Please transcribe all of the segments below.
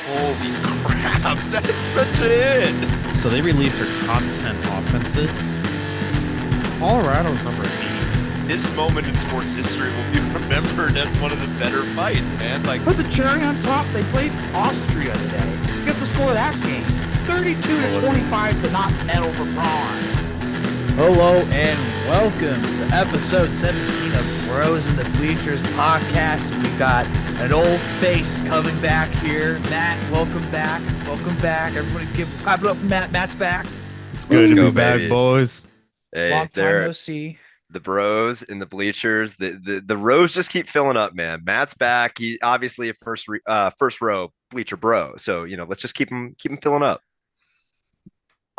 Holy crap, that is such a hit. So they released their top 10 offenses. Colorado's number 8. This moment in sports history will be remembered as one of the better fights, man. Like, Put the cherry on top, they played Austria today. Guess the score of that game? 32-25 to not medal for bronze. Hello and welcome to episode 17 of Bros in the Bleachers podcast. We've got an old face coming back here. Matt, welcome back. Welcome back. Everybody clap it up for Matt. Matt's back. It's good Let's to go, be back, baby. boys. hey, Long time they're no see. the bros in the bleachers. The rows just keep filling up, man. Matt's back. He obviously a first row bleacher bro. So let's just keep him filling up.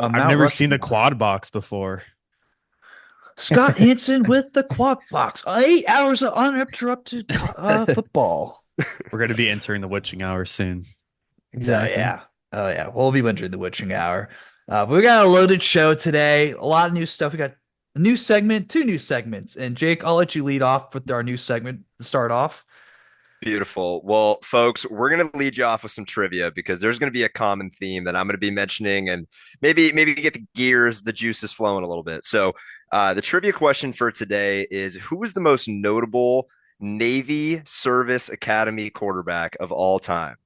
I've never seen the quad box before. Scott Hansen with the quad box. 8 hours of uninterrupted football. We're going to be entering the witching hour soon. Exactly. Oh yeah. We'll be entering the witching hour. But we got a loaded show today. A lot of new stuff. We got a new segment, 2 new segments. And Jake, I'll let you lead off with our new segment to start off. Beautiful. Well, folks, we're going to lead you off with some trivia because there's going to be a common theme that I'm going to be mentioning and maybe get the juices flowing a little bit. So the trivia question for today is, who was the most notable Navy Service Academy quarterback of all time?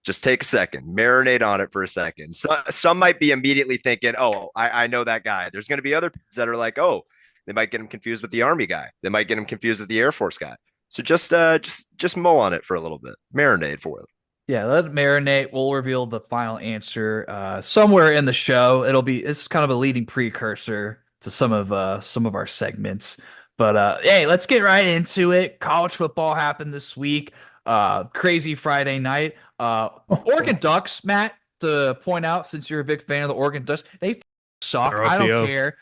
Just take a second, marinate on it for a second. So, some might be immediately thinking, oh, I know that guy. There's going to be others that are like, oh, they might get him confused with the Army guy. They might get him confused with the Air Force guy. So just mull on it for a little bit. Marinate for it. Yeah, let it marinate. We'll reveal the final answer somewhere in the show. It's kind of a leading precursor to some of our segments. But hey, let's get right into it. College football happened this week. Crazy Friday night. Oregon Ducks, Matt, to point out, since you're a big fan of the Oregon Ducks, they suck. They're up I the don't oak. care.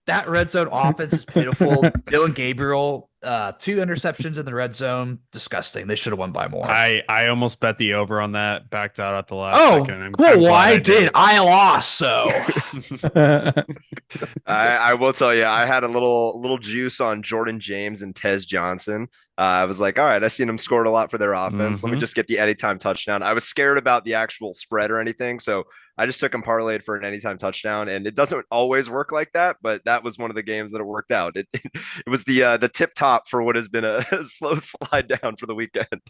That red zone offense is pitiful. Dylan Gabriel, 2 interceptions in the red zone. Disgusting. They should have won by more. I almost bet the over on that, backed out at the last Oh, second. I'm cool. Well, glad I did. I lost, so. I will tell you, I had a little juice on Jordan James and Tez Johnson. I was like, all right, I seen them scored a lot for their offense. Let me just get the anytime touchdown. I was scared about the actual spread or anything, so I just took them parlayed for an anytime touchdown, and it doesn't always work like that, but that was one of the games that it worked out. It was the tip top for what has been a slow slide down for the weekend.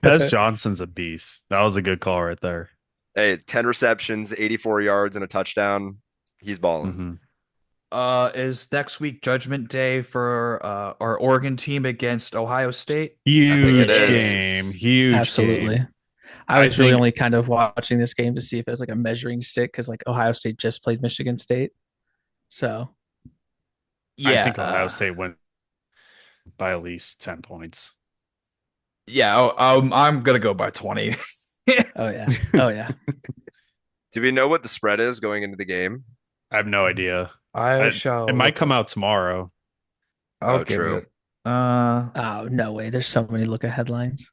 Pez Johnson's a beast. That was a good call right there. Hey, 10 receptions, 84 yards, and a touchdown. He's balling. Mm-hmm. Is next week Judgment Day for our Oregon team against Ohio State? Huge it is. game. Huge Absolutely. game. I was I really think- only kind of watching this game to see if it was like a measuring stick because like Ohio State just played Michigan State. So I think Ohio State went by at least 10 points. Yeah, I'm gonna go by 20. oh yeah. Do we know what the spread is going into the game? I have no idea. I shall. It might come out tomorrow. I'll Oh, give true. it. Oh no way. There's so many look ahead lines.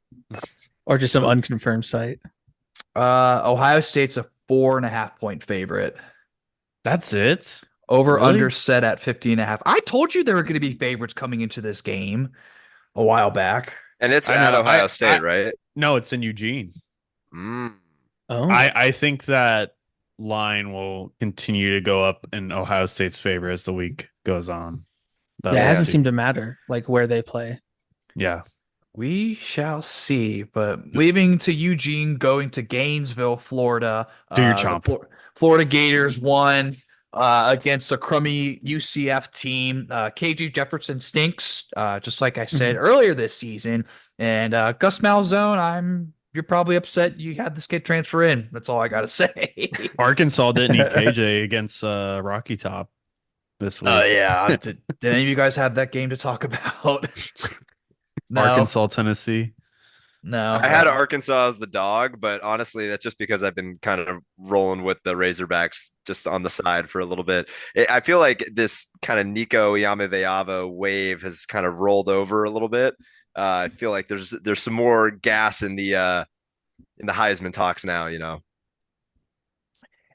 Or just some unconfirmed site. Ohio State's a 4.5 point favorite. That's it. Over Really? under set at 50.5. I told you there were going to be favorites coming into this game a while back. And it's I at know. Ohio State, right? No, it's in Eugene. Mm. Oh, I think that line will continue to go up in Ohio State's favor as the week goes on. yeah, it hasn't seemed to matter like where they play. Yeah. We shall see. But leaving to Eugene, going to Gainesville, Florida. Do your the chomp. Florida Gators won against a crummy UCF team. KG Jefferson stinks, just like I said earlier this season. And Gus Malzone, you're probably upset you had this kid transfer in. That's all I got to say. Arkansas didn't need KJ against Rocky Top this week. Yeah. Did any of you guys have that game to talk about? No. Arkansas, Tennessee. No. I had Arkansas as the dog, but honestly, that's just because I've been kind of rolling with the Razorbacks just on the side for a little bit. I feel like this kind of Nico Iamaleava wave has kind of rolled over a little bit. I feel like there's some more gas in the Heisman talks now. Ain't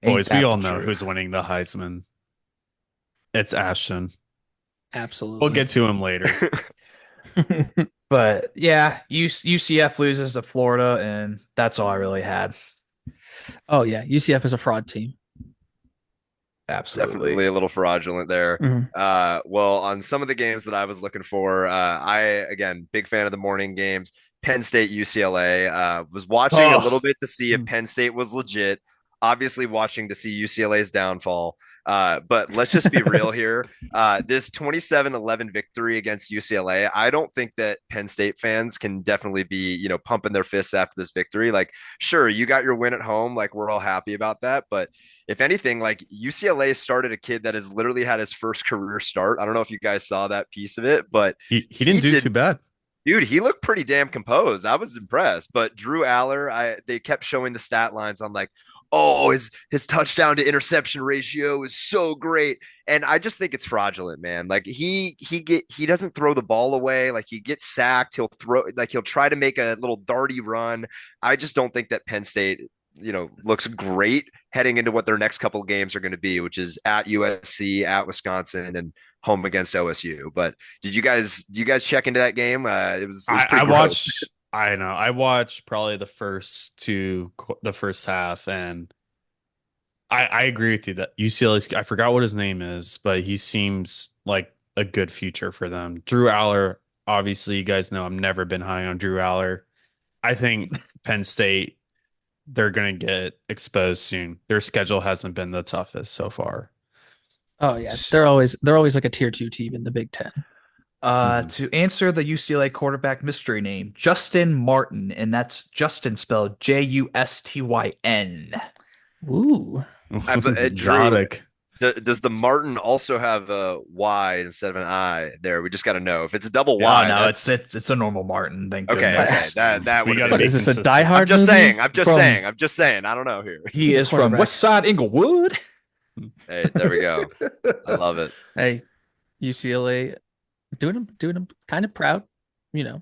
Boys, that we all the know truth? who's winning the Heisman. It's Ashton. Absolutely. We'll get to him later. But yeah, UCF loses to Florida, and that's all I really had. Oh yeah, UCF is a fraud team. Absolutely. Definitely a little fraudulent there. Mhm. Well, on some of the games that I was looking for, again, big fan of the morning games. Penn State, UCLA. Was watching a little Oh, bit to see if Penn State was legit. Obviously, watching to see UCLA's downfall. But let's just be real here. This 27-11 victory against UCLA, I don't think that Penn State fans can definitely be, pumping their fists after this victory. Like, sure, you got your win at home. Like, we're all happy about that. But if anything, like UCLA started a kid that has literally had his first career start. I don't know if you guys saw that piece of it, but He he didn't do did, too bad. dude, he looked pretty damn composed. I was impressed. But Drew Aller, they kept showing the stat lines on like, oh, his touchdown to interception ratio is so great. And I just think it's fraudulent, man. Like he doesn't throw the ball away. Like he gets sacked. He'll try to make a little darty run. I just don't think that Penn State, looks great heading into what their next couple of games are going to be, which is at USC, at Wisconsin, and home against OSU. But did you guys check into that game? It was I pretty gross. watched. I know. I watched probably the first half, and I agree with you that UCLA's. I forgot what his name is, but he seems like a good future for them. Drew Aller, obviously, you guys know I've never been high on Drew Aller. I think Penn State, they're gonna get exposed soon. Their schedule hasn't been the toughest so far. Oh yeah, they're always like a tier 2 team in the Big Ten. To answer the UCLA quarterback mystery name, Justin Martin, and that's Justin spelled Justyn. Ooh. Drew, Exotic. does the Martin also have a Y instead of an I there? We just got to know if it's a double Oh Y. no, it's a normal Martin. Thank Okay. goodness. That We would gotta have What be been. is this, a consistent. Die Hard I'm just movie? saying. I'm just From- saying. I'm just saying. I don't know here. He He's a is from quarterback. West Side Inglewood. Hey, there we go. I love it. Hey, UCLA doing them kind of proud, you know.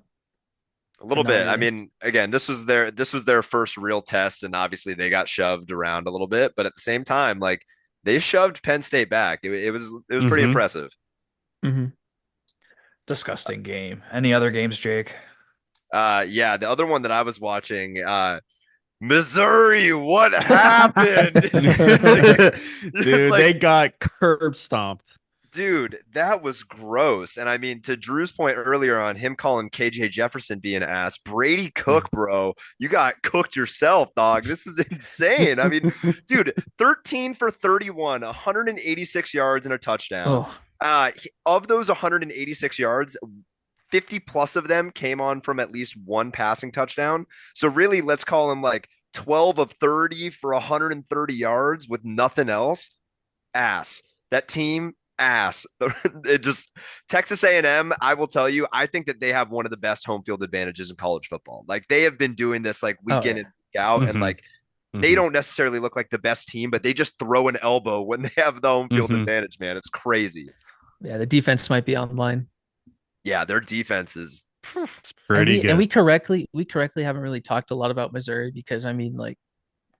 A little No, bit. I yeah. mean, again, this was their first real test, and obviously they got shoved around a little bit. But at the same time, like they shoved Penn State back. It was pretty Mhm. impressive. Mm-hmm. Disgusting game. Any other games, Jake? Yeah, the other one that I was watching, Missouri, what happened? Dude, Like, they got curb stomped. dude, that was gross. And I mean, to Drew's point earlier on him calling KJ Jefferson being an ass, Brady Cook, bro, you got cooked yourself, dog. This is insane. I mean, dude, 13 for 31, 186 yards and a touchdown. Oh, Of those 186 yards, 50 plus of them came on from at least one passing touchdown. So really, let's call him like 12 of 30 for 130 yards with nothing else. Ass. That team ass. It just Texas A&M, I will tell you, I think that they have one of the best home field advantages in college football. Like they have been doing this like week Oh, in yeah. and week out, and Mhm. like they don't necessarily look like the best team, but they just throw an elbow when they have the home field Mhm. advantage, man. It's crazy. yeah, the defense might be online. Yeah, their defense is It's pretty good. And we correctly haven't really talked a lot about Missouri because I mean, like,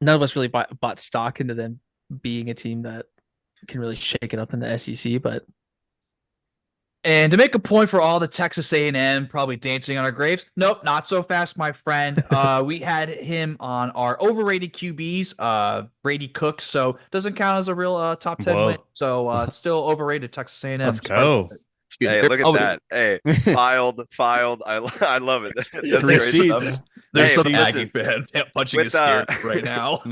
none of us really bought stock into them being a team that can really shake it up in the SEC. But And to make a point for all the Texas A&M probably dancing on our graves, nope, not so fast, my friend. We had him on our overrated QBs, Brady Cook, so doesn't count as a real top 10 Whoa. win. So it's still overrated Texas A&M. Let's go. hey, look at Oh, that. Hey, filed. I love it. That's great Receipts. stuff. There's Hey, some listen, Aggie fan punching with, his steers right now.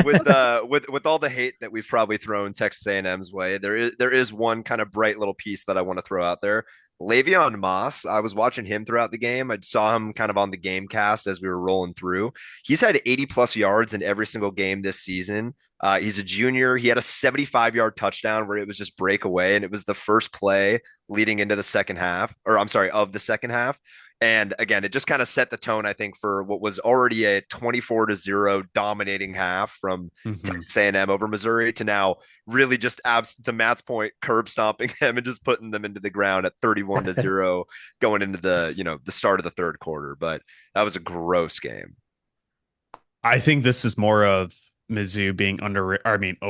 with all the hate that we've probably thrown Texas A&M's way, there is one kind of bright little piece that I want to throw out there. Le'Veon Moss, I was watching him throughout the game. I saw him kind of on the game cast as we were rolling through. He's had 80 plus yards in every single game this season. He's a junior. He had a 75-yard touchdown where it was just breakaway, and it was the first play leading into the second half, or I'm sorry, of the second half. And again, it just kind of set the tone, I think, for what was already a 24-0 dominating half from Mhm. Texas A&M over Missouri to now really just to Matt's point, curb stomping them and just putting them into the ground at 31-0 going into the start of the third quarter. But that was a gross game. I think this is more of Mizzou being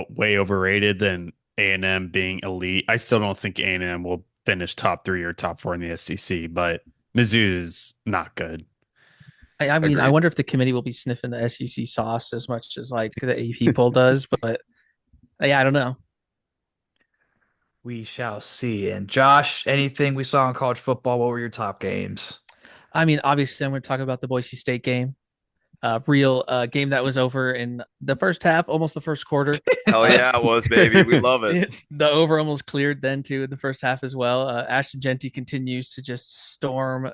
way overrated than A&M being elite. I still don't think A&M will finish top 3 or top 4 in the SEC, but Mizzou's not good. I mean, I Agreed. wonder if the committee will be sniffing the SEC sauce as much as like the AP poll does, but yeah, I don't know. We shall see. And Josh, anything we saw in college football? What were your top games? I mean, obviously, I'm going to talk about the Boise State game. Real game that was over in the first half, almost the first quarter. Hell Uh, yeah, it was, baby. We love it. the over almost cleared then too in the first half as well. Ashton Genty continues to just storm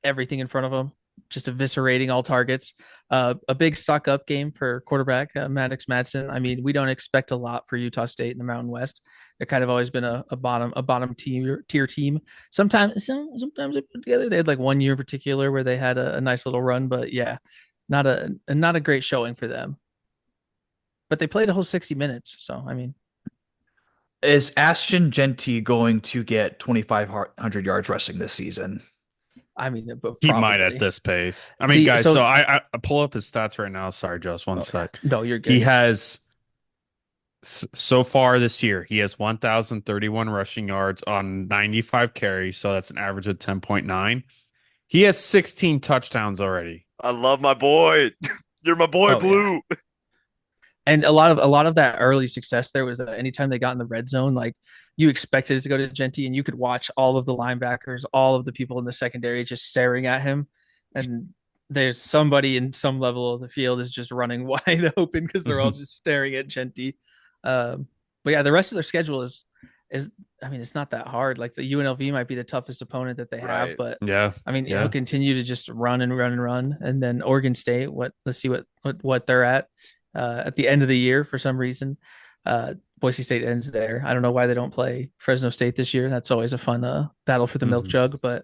everything in front of him, just eviscerating all targets. A big stock up game for quarterback Maddox Madsen. I mean, we don't expect a lot for Utah State in the Mountain West. They're kind of always been a bottom tier team. Sometimes they put together. They had like 1 year in particular where they had a nice little run, but yeah, not a great showing for them. But they played a whole 60 minutes, so I mean, Is Ashton Genty going to get 2,500 yards rushing this season? I mean, He might at probably. this pace. I mean, guys, So so I pull up his stats right now. Sorry, just one sec. no, you're good. He has so far this year, he has 1,031 rushing yards on 95 carries, so that's an average of 10.9. He has 16 touchdowns already. I love my boy. You're my boy, Oh, Blue. And a lot of that early success there was that anytime they got in the red zone, like you expected it to go to Genty, and you could watch all of the linebackers, all of the people in the secondary just staring at him, and there's somebody in some level of the field is just running wide open because they're all just staring at Genty. But yeah, the rest of their schedule is I mean, it's not that hard. Like the UNLV might be the toughest opponent that they have, Right. but Yeah. I mean, Yeah. he'll continue to just run and run and run. And then Oregon State, let's see what they're at the end of the year for some reason. Boise State ends there. I don't know why they don't play Fresno State this year. That's always a fun battle for the milk Mhm. jug, but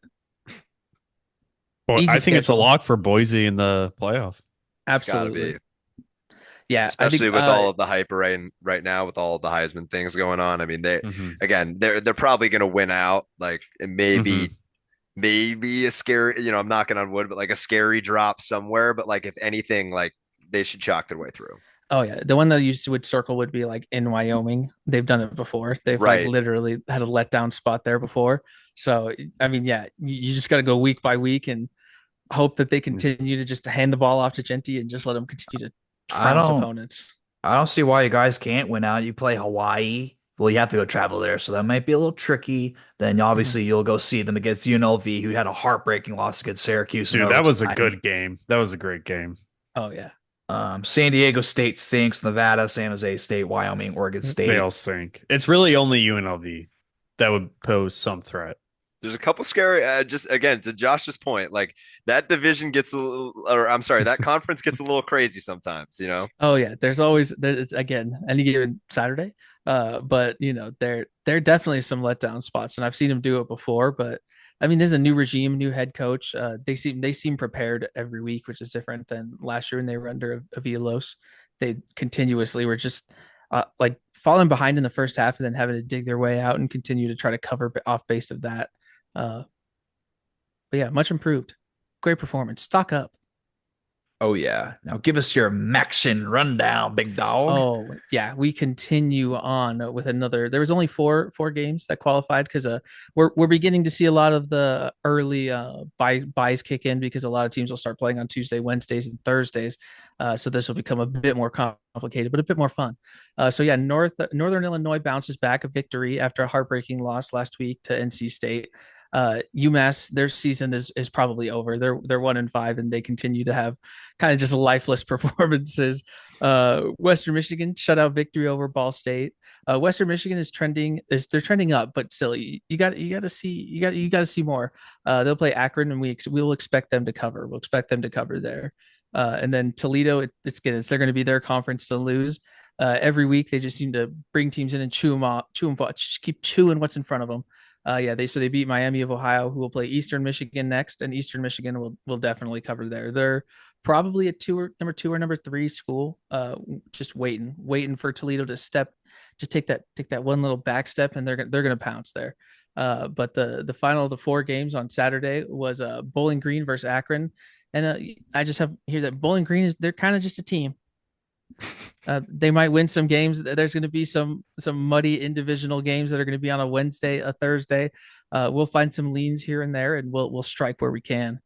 Well, easy I think it's a schedule. lock for Boise in the playoff. It's gotta Absolutely. be. Yeah, I Especially think with all of the hype right now, with all of the Heisman things going on. I mean, Mhm. they're probably gonna win out. Like, and Mhm. maybe a scary, I'm knocking on wood, but like a scary drop somewhere. But like, if anything, like they should chalk their way through. Oh yeah, the one that would circle would be like in Wyoming. They've done it before. They've like Right. literally had a letdown spot there before. So I mean, yeah, you just got to go week by week and hope that they continue to just hand the ball off to Genty and just let them continue to I trounce don't opponents. I don't see why you guys can't win out. You play Hawaii. Well, you have to go travel there, so that might be a little tricky. Then obviously you'll go see them against UNLV, who had a heartbreaking loss against Syracuse in Dude, that was a overtime. good game. That was a great game. Oh yeah, San Diego State stinks. Nevada, San Jose State, Wyoming, Oregon They State. all stink. It's really only UNLV that would pose some threat. There's a couple scary. Just again to Josh's point, like that division gets a little, or I'm sorry, that conference gets a little crazy sometimes. oh yeah. There's again any given Saturday. But there are definitely some letdown spots, and I've seen them do it before. But I mean, there's a new regime, new head coach. They seem prepared every week, which is different than last year when they were under Avilos. They continuously were just like falling behind in the first half and then having to dig their way out and continue to try to cover off base of that. Uh, but yeah, much improved. Great performance. Stock up. Oh yeah. Now give us your Maxion rundown, big dog. Oh yeah, we continue on with another. There was only four games that qualified because we're beginning to see a lot of the early buys kick in because a lot of teams will start playing on Tuesday, Wednesdays, and Thursdays. So this will become a bit more complicated, but a bit more fun. So yeah, Northern Illinois bounces back a victory after a heartbreaking loss last week to NC State. UMass, their season is probably over. They're 1-5 and they continue to have kind of just lifeless performances. Western Michigan shutout victory over Ball State. Western Michigan they're trending up, but still you got to see more. They'll play Akron and we'll expect them to cover. We'll expect them to cover there. And then Toledo, they're going to be their conference to lose. Every week they just seem to bring teams in and chew them off, just keep chewing what's in front of them. They beat Miami of Ohio, who will play Eastern Michigan next, and Eastern Michigan will definitely cover there. They're probably a number two or number three school. Just waiting for Toledo to take that one little back step, and they're gonna pounce there. But the final of the four games on Saturday was Bowling Green versus Akron, and I just have here that Bowling Green they're kind of just a team. They might win some games. There's going to be some muddy indivisional games that are going to be on a Wednesday, a Thursday. we'll find some leans here and there, and we'll strike where we can.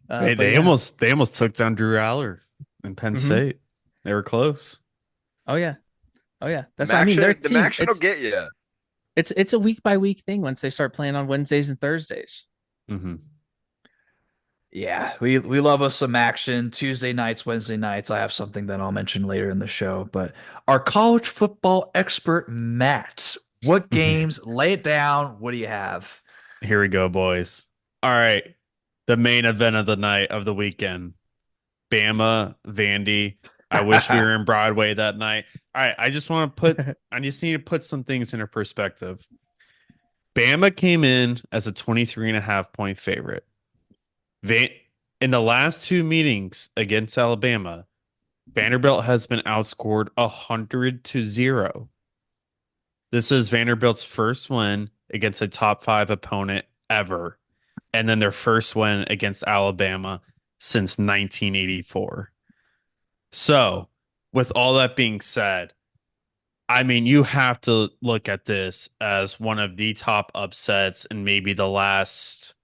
They almost took down Drew Aller in Penn Mhm. State. They were close. Oh yeah, oh yeah. That's The what I mean. Their the team. action will get you. It's a week by week thing once they start playing on Wednesdays and Thursdays. Mm-hmm. Yeah, we love us some action. Tuesday nights, Wednesday nights. I have something that I'll mention later in the show. But our college football expert, Matt, what games? Lay it down. What do you have? Here we go, boys. All right. The main event of the night of the weekend. Bama, Vandy. I wish we were in Broadway that night. All right. I just need to put some things into perspective. Bama came in as a 23.5-point favorite. In the last two meetings against Alabama, Vanderbilt has been outscored 100-0. This is Vanderbilt's first win against a top 5 opponent ever, and then their first win against Alabama since 1984. So, with all that being said, I mean, you have to look at this as one of the top upsets in maybe the last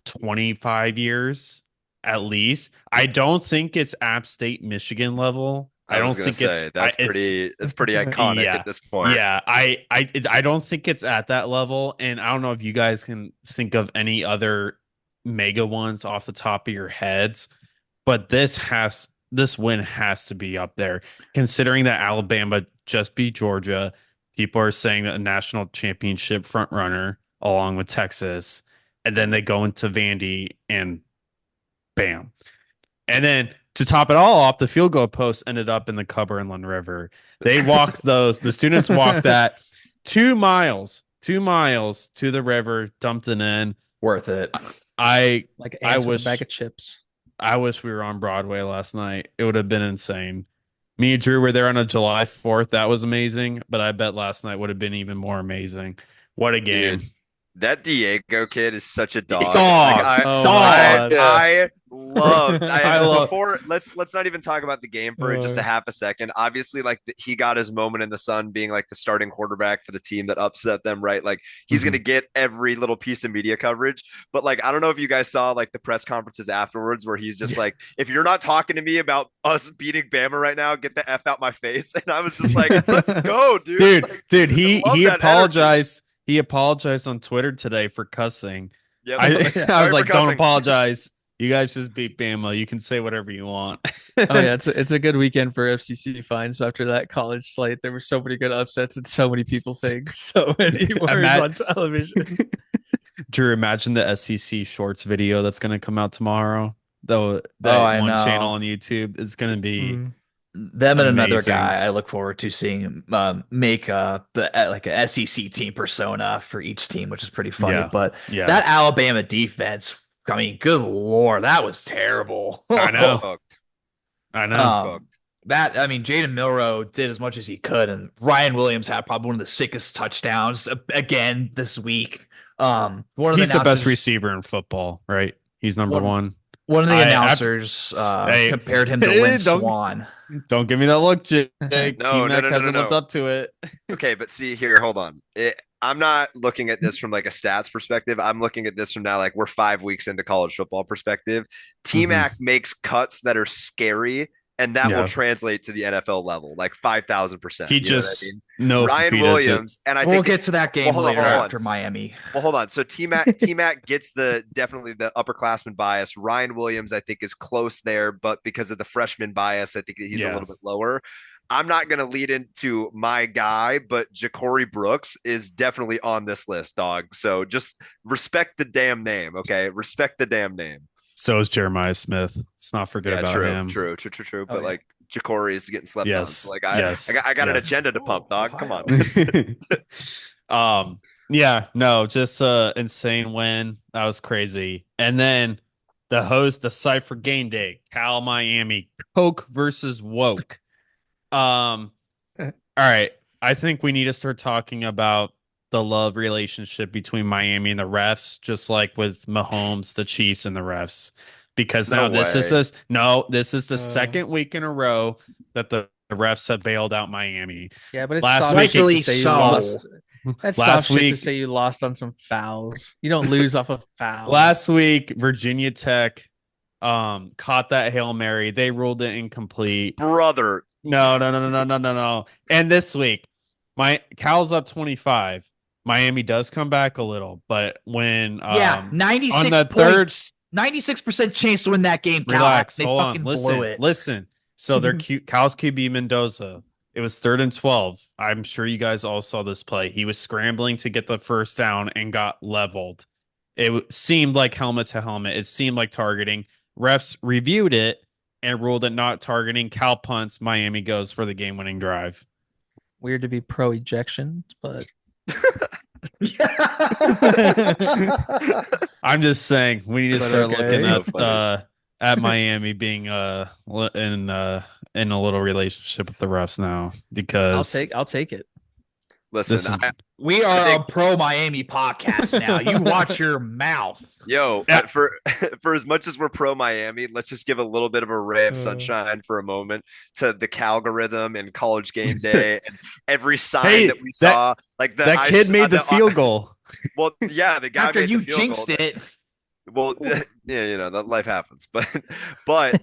25 years, at least. I don't think it's App State, Michigan level. I don't think that's pretty iconic yeah, at this point. Yeah, I don't think it's at that level, and I don't know if you guys can think of any other mega ones off the top of your heads, but this win has to be up there, considering that Alabama just beat Georgia. People are saying that a national championship front runner along with Texas, and then they go into Vandy and bam. And then to top it all off, the field goal post ended up in the Cumberland River. They walked the students walked that 2 miles to the river, dumped it in. Worth it. I With a bag of chips. I wish we were on Broadway last night. It would have been insane. Me and Drew were there on a July 4th. That was amazing, but I bet last night would have been even more amazing. What a game. Dude, that Diego kid is such a dog. I love. Before let's not even talk about the game for just a half a second. Obviously, like he got his moment in the sun, being like the starting quarterback for the team that upset them. Right, like he's gonna get every little piece of media coverage. But like, I don't know if you guys saw like the press conferences afterwards, where he's just like, "If you're not talking to me about us beating Bama right now, get the f out my face." And I was just like, "Let's go, dude!" Dude, he apologized. Energy. He apologized on Twitter today for cussing. Yep. I was like, don't apologize. You guys just beat Bama. You can say whatever you want. Oh yeah, it's a good weekend for FCC fines. So after that college slate, there were so many good upsets and so many people saying so many words on television. Drew, imagine the SEC Shorts video that's going to come out tomorrow. That one channel on YouTube is going to be them and amazing. Another guy I look forward to seeing make like a SEC team persona for each team, which is pretty funny. Yeah. But that Alabama defense, I mean, good Lord, that was terrible. I know. Jaden Milroe did as much as he could, and Ryan Williams had probably one of the sickest touchdowns again this week. He's the best receiver in football, right? He's number one. One of the announcers compared him to Lynn Swan. Don't give me that look, Jake. T-Mac hasn't lived up to it. Okay, but see here, hold on. I'm not looking at this from like a stats perspective. I'm looking at this from now, like we're 5 weeks into college football perspective. T-Mac makes cuts that are scary, and that will translate to the NFL level, like 5,000%. He just Ryan Williams, and I think we'll get to that game later after Miami. Well, hold on. So T-Mac gets definitely the upperclassman bias. Ryan Williams, I think, is close there, but because of the freshman bias, I think he's a little bit lower. I'm not going to lead into my guy, but Ja'Cory Brooks is definitely on this list, dog. So just respect the damn name, okay? Respect the damn name. So is Jeremiah Smith. Let's not forget about him. True. But like Ja'Cory is getting slept on. So like I got an agenda to pump, dog. Come on. Just insane win. That was crazy. And then the site for game day, Cal Miami, Coke versus Woke. All right. I think we need to start talking about the love relationship between Miami and the refs, just like with Mahomes, the Chiefs, and the refs. Because this is the second week in a row that the refs have bailed out Miami. Yeah, but it's rightfully so. That's Last soft shit to week, say you lost on some fouls. You don't lose off a foul. last week, Virginia Tech caught that Hail Mary. They ruled it incomplete. Brother. No, no, no, no, no, no, no, no. And this week, my Cal's up 25. Miami does come back a little, but when Yeah, on 96 the third, points, 96% chance to win that game. Cal. relax, They hold fucking on, blew it. listen. So their Cal's QB Mendoza. It was 3rd and 12. I'm sure you guys all saw this play. He was scrambling to get the first down and got leveled. Seemed like helmet to helmet. It seemed like targeting. Refs reviewed it and ruled it not targeting. Cal punts. Miami goes for the game-winning drive. Weird to be pro ejection, but I'm just saying we need to But start okay. looking So funny. at Miami being in a little relationship with the refs now because I'll take it. Listen, this is We I are think- a pro Miami podcast now. You watch your mouth. yo, Yeah. for as much as we're pro Miami, let's just give a little bit of a ray of Uh. sunshine for a moment to the Calgorithm and College Game Day and every sign Hey, that we saw. Like that kid made the field goal. Well, yeah, the guy After made you the field jinxed goal. it. Well, yeah, that life happens. But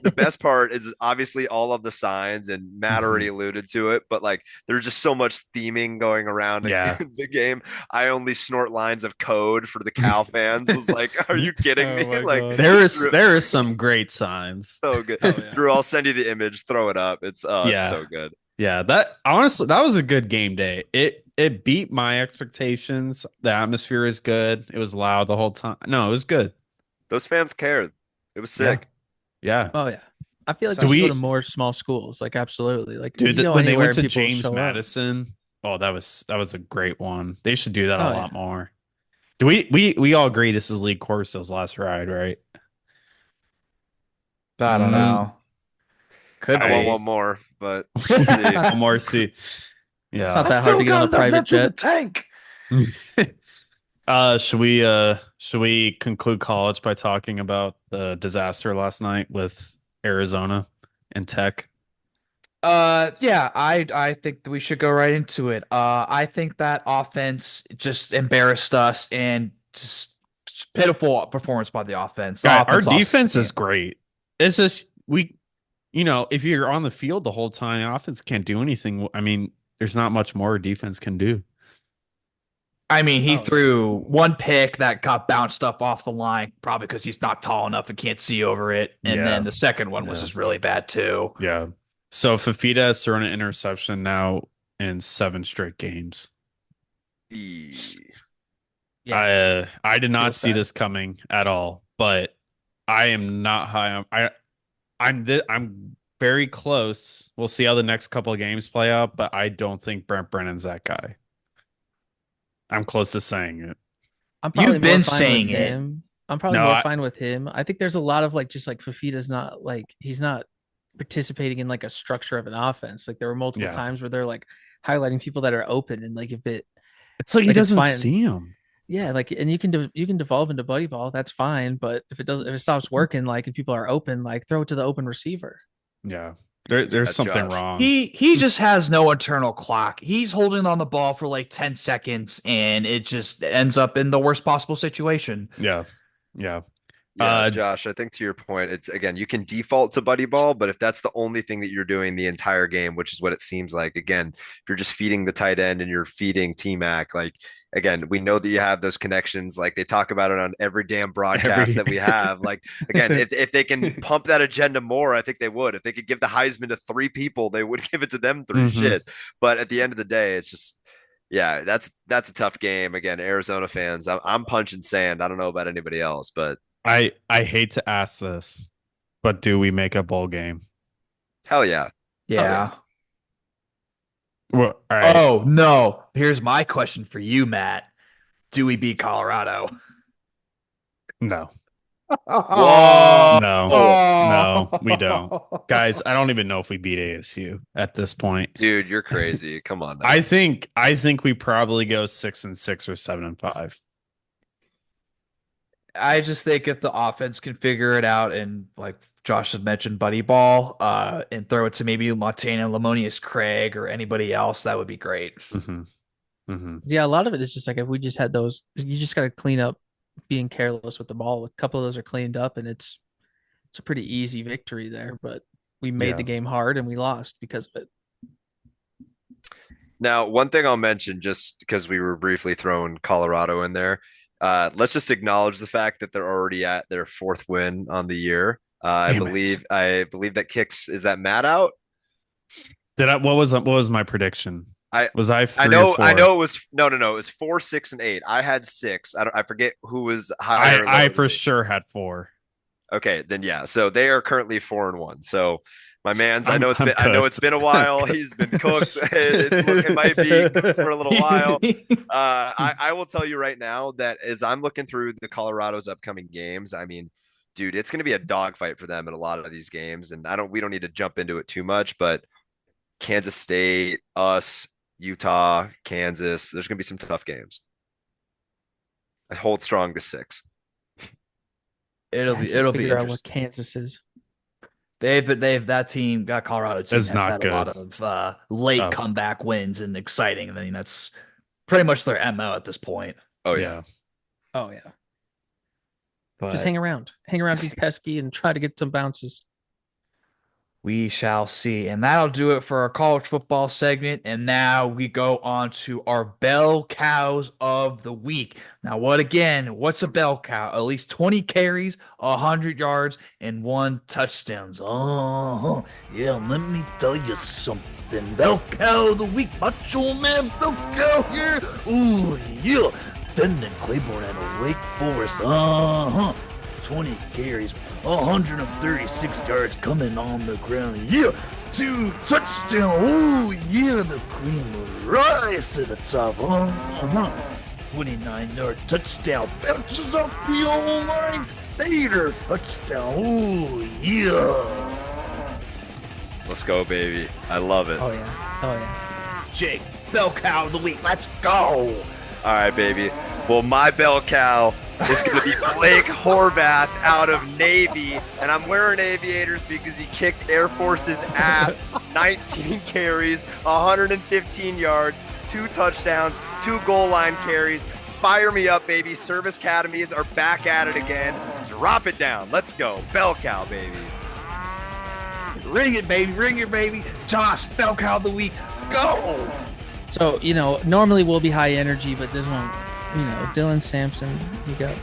the best part is obviously all of the signs, and Matt already alluded to it. But like, there's just so much theming going around Yeah. in the game. I only snort lines of code for the Cal fans. Was like, are you kidding me? my Like, God. There is some great signs. so good. Oh, yeah. Drew, I'll send you the image. Throw it up. It's Yeah. so good. Yeah, that honestly that was a good game day. It beat my expectations. The atmosphere is good. It was loud the whole time. No, it was good. Those fans cared. It was sick. Yeah. Oh yeah. I feel like Do we should we- go to more small schools, like absolutely. Like Dude, you go when they anywhere went and to people James show up. Madison, oh, that was a great one. They should do that a Oh, lot more. Do we all agree this is Lee Corso's last ride, right? I don't know. Could I want be. one more, but we'll see. One more see. It's Yeah. not that hard to get on a private jet. tank. Should we conclude college by talking about the disaster last night with Arizona and Tech? Yeah, I think that we should go right into it. I think that offense just embarrassed us and just pitiful performance by the offense. Guy, our offense lost defense the is great. It's just if you're on the field the whole time, the offense can't do anything. I mean, there's not much more defense can do. I mean, he Oh, threw one pick that got bounced up off the line, probably because he's not tall enough and can't see over it. And Yeah. then the second one was Yeah. just really bad too. Yeah. So Fafita has thrown an interception now in 7 straight games. Yeah. I did not Feels see sad. this coming at all, but I am not high on I'm very close. We'll see how the next couple of games play out, but I don't think Brent Brennan's that guy. I'm close to saying it. I'm probably You've been more fine saying with it. him. I'm probably No, more I- fine with him. I think there's a lot of like just like Fafita's not like he's not participating in like a structure of an offense. Like there were multiple Yeah. times where they're like highlighting people that are open and like if it It's like he Like, it's doesn't fine. see him. yeah like and you can devolve into buddy ball, that's fine, but if it stops working like and people are open, like throw it to the open receiver. Yeah. There's That's something Josh. wrong. He just has no internal clock. He's holding on the ball for like 10 seconds and it just ends up in the worst possible situation. Yeah. Yeah. Yeah, Josh, I think to your point, it's again, you can default to buddy ball, but if that's the only thing that you're doing the entire game, which is what it seems like, again, if you're just feeding the tight end and you're feeding T-Mac, like again, we know that you have those connections, like they talk about it on every damn broadcast that we have. Like again, if they can pump that agenda more, I think they would. If they could give the Heisman to 3 people, they would give it to them 3 Mhm. shit. But at the end of the day, it's just yeah, that's a tough game. Again, Arizona fans, I'm punching sand. I don't know about anybody else, but I hate to ask this, but do we make a bowl game? hell yeah. Yeah. Well, all right. Oh, no. Here's my question for you, Matt. Do we beat Colorado? No. Whoa. No, we don't. Guys, I don't even know if we beat ASU at this point. Dude, you're crazy. Come on now. I think we probably go 6-6 or 7-5. I just think if the offense can figure it out and like Josh had mentioned, buddy ball, and throw it to maybe Montana, Lamonius Craig, or anybody else, that would be great. Mm-hmm. Yeah, a lot of it is just like if we just had those, you just got to clean up being careless with the ball. A couple of those are cleaned up, and it's a pretty easy victory there. But we made the game hard, and we lost because of it. Now, one thing I'll mention, just because we were briefly throwing Colorado in there, let's just acknowledge the fact that they're already at their 4th win on the year. I believe that kicks, is that Matt out? What was my prediction? I 3 know or 4? I know it was it was 4, 6, and 8. I had 6. I forget who was higher. I for sure had 4. Okay, then yeah. So they are currently 4-1. So my man's, I know it's been a while. He's been cooked. It might be cooked for a little while. I will tell you right now that as I'm looking through the Colorado's upcoming games, I mean, dude, it's going to be a dogfight for them in a lot of these games. And we don't need to jump into it too much, but Kansas State, us, Utah, Kansas, there's going to be some tough games. I hold strong to 6. It'll be figure out interesting. what Kansas is. That team got Colorado team That's has not had good. a lot of late comeback wins and exciting. I mean, that's pretty much their MO at this point. Oh yeah. Oh yeah. But Just hang around, be pesky, and try to get some bounces. we shall see. And that'll do it for our college football segment. And now we go on to our bell cows of the week. Now, what's a bell cow? At least 20 carries, 100 yards, and 1 touchdown. Oh, yeah, let me tell you something. Bell cow of the week. Macho Man bell cow here. Ooh, yeah. Denton Claiborne out of Wake Forest. 20 carries, 136 yards coming on the ground. Yeah, 2 touchdowns. Oh, yeah, the cream will rise to the top. 29-yard touchdown. Bounces off the O-line. Fader touchdown. Oh, yeah. Let's go, baby. I love it. Oh yeah. Jake, bell cow of the week. Let's go. All right, baby. Well, my bell cow is going to be Blake Horvath out of Navy, and I'm wearing aviators because he kicked Air Force's ass. 19 carries, 115 yards, 2 touchdowns, 2 goal line carries. Fire me up, baby. Service academies are back at it again. Drop it down. Let's go. Bell cow, baby. Ring it, baby. Josh, bell cow of the week. Go. So, normally we'll be high energy, but this one, Dylan Sampson, he got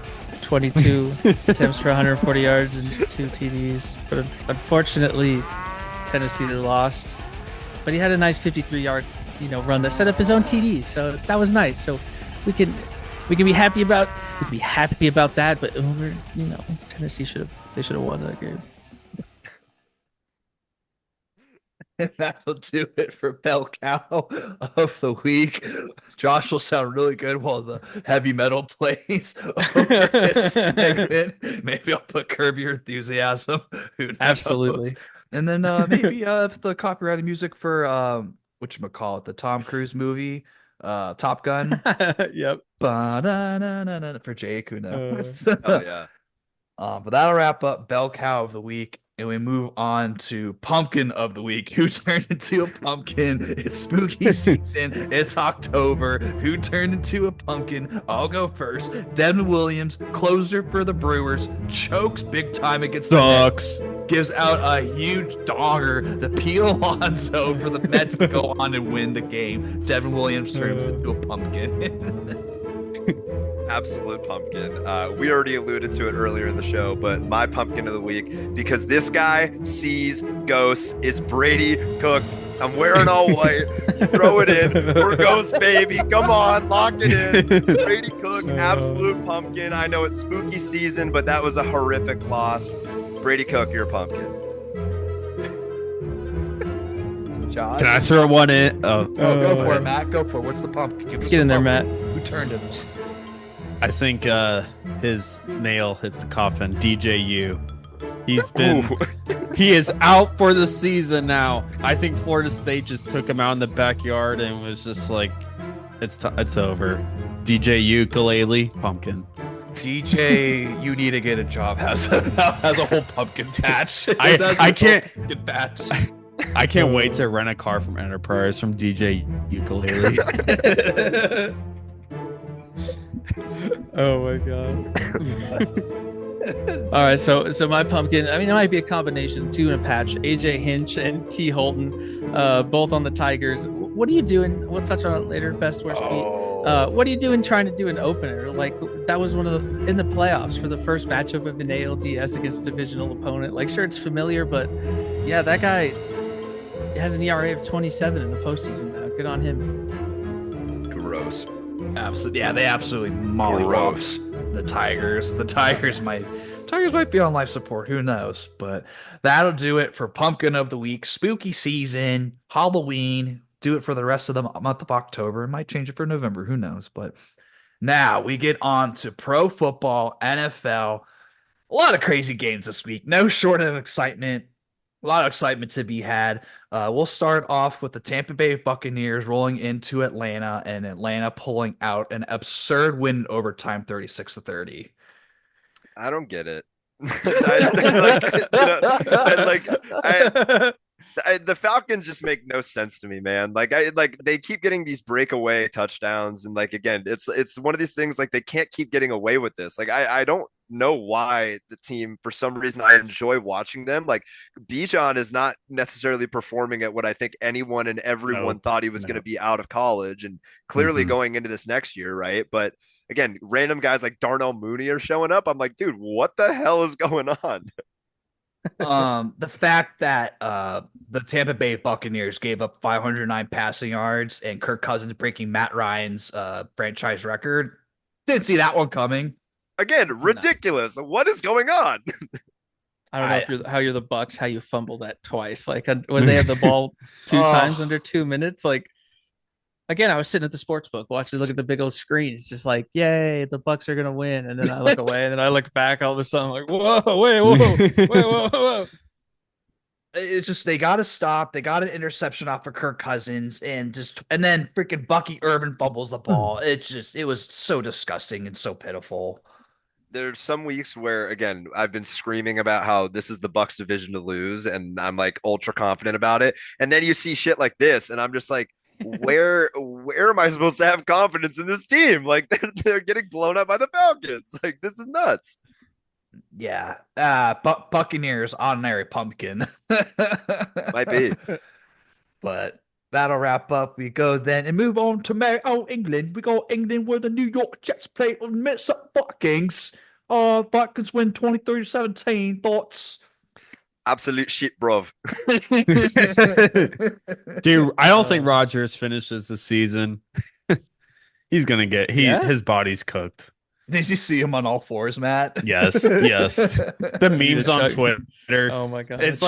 22 attempts for 140 yards and 2 TDs. But unfortunately, Tennessee lost. But he had a nice 53-yard, run that set up his own TD. So that was nice. So we can be happy about that. But Tennessee should have won that game. And that'll do it for Bell Cow of the week. Josh will sound really good while the heavy metal plays over this segment. Maybe I'll put Curb Your Enthusiasm. Who knows? Absolutely. And then maybe the copyrighted music for whatchamacallit, the Tom Cruise movie, Top Gun. Yep. For Jake, who knows? Oh, yeah. But that'll wrap up Bell Cow of the week. And we move on to Pumpkin of the Week. Who turned into a pumpkin? It's spooky season. It's October. Who turned into a pumpkin? I'll go first. Devin Williams, closer for the Brewers, chokes big time against the Mets. Gives out a huge dogger to Pete Alonso for the Mets to go on and win the game. Devin Williams turns into a pumpkin. Absolute pumpkin. We already alluded to it earlier in the show, but my pumpkin of the week, because this guy sees ghosts, is Brady Cook. I'm wearing all white. Throw it in. We're ghost, baby. Come on, lock it in. Brady Cook, absolute pumpkin. I know it's spooky season, but that was a horrific loss. Brady Cook, you're a pumpkin. Josh? Can I throw one in? Go for it, Matt. Go for it. What's the pumpkin? Give us Get in the there, pumpkin. Matt. Who turned it? I think his nail hits the coffin. DJU. He is out for the season now. I think Florida State just took him out in the backyard and was just like, it's over. DJ Ukulele, pumpkin. DJ, you need to get a job. Has a whole pumpkin patch. I can't. Pumpkin patch. I can't wait to rent a car from Enterprise from DJ Ukulele. Oh my god. All right, so my pumpkin. I mean, it might be a combination, two in a patch. AJ Hinch and T Holton, both on the Tigers. What are you doing? We'll touch on it later. Best worst tweet. What are you doing trying to do an opener? Like that was one of the in the playoffs for the first matchup of an ALDS against a divisional opponent. Like, sure, it's familiar, but yeah, that guy has an ERA of 27 in the postseason now. Good on him. Gross. Absolutely, yeah, they absolutely mollywopped the Tigers. The Tigers might be on life support. Who knows? But that'll do it for Pumpkin of the Week, spooky season, Halloween. Do it for the rest of the month of October. It might change it for November. Who knows? But now we get on to pro football, NFL. A lot of crazy games this week. No short of excitement. A lot of excitement to be had. We'll start off with the Tampa Bay Buccaneers rolling into Atlanta and Atlanta pulling out an absurd win in overtime, 36-30. I don't get it. The Falcons just make no sense to me, man. They keep getting these breakaway touchdowns, and again, it's one of these things they can't keep getting away with this. I don't know why the team, for some reason, I enjoy watching them. Bijan is not necessarily performing at what I think anyone and everyone thought he was going to be out of college, and clearly going into this next year, right? But again, random guys like Darnell Mooney are showing up. I'm like, dude, what the hell is going on? The fact that the Tampa Bay Buccaneers gave up 509 passing yards and Kirk Cousins breaking Matt Ryan's franchise record, didn't see that one coming. Again, ridiculous. No. What is going on? I don't know how you're the Bucks, how you fumble that twice. When they have the ball two times under 2 minutes, again, I was sitting at the sports book watching, look at the big old screen. It's just yay, the Bucks are gonna win. And then I look away, and then I look back. All of a sudden, I'm like, whoa, wait, whoa. It's just they got to stop. They got an interception off of Kirk Cousins, and then freaking Bucky Irvin fumbles the ball. It was so disgusting and so pitiful. There's some weeks where, again, I've been screaming about how this is the Bucks division to lose, and I'm ultra confident about it. And then you see shit like this, and I'm just like, where am I supposed to have confidence in this team? They're getting blown up by the Falcons. This is nuts. Yeah. Buccaneers honorary pumpkin. Might be. But that'll wrap up. We go then and move on to England. We go England where the New York Jets play on Minnesota Vikings. Vikings win 23-17. Thoughts? Absolute shit, bruv. Dude, I don't think Rodgers finishes the season. He's gonna get his body's cooked. Did you see him on all fours, Matt? Yes. The memes on Twitter. Oh my god. It's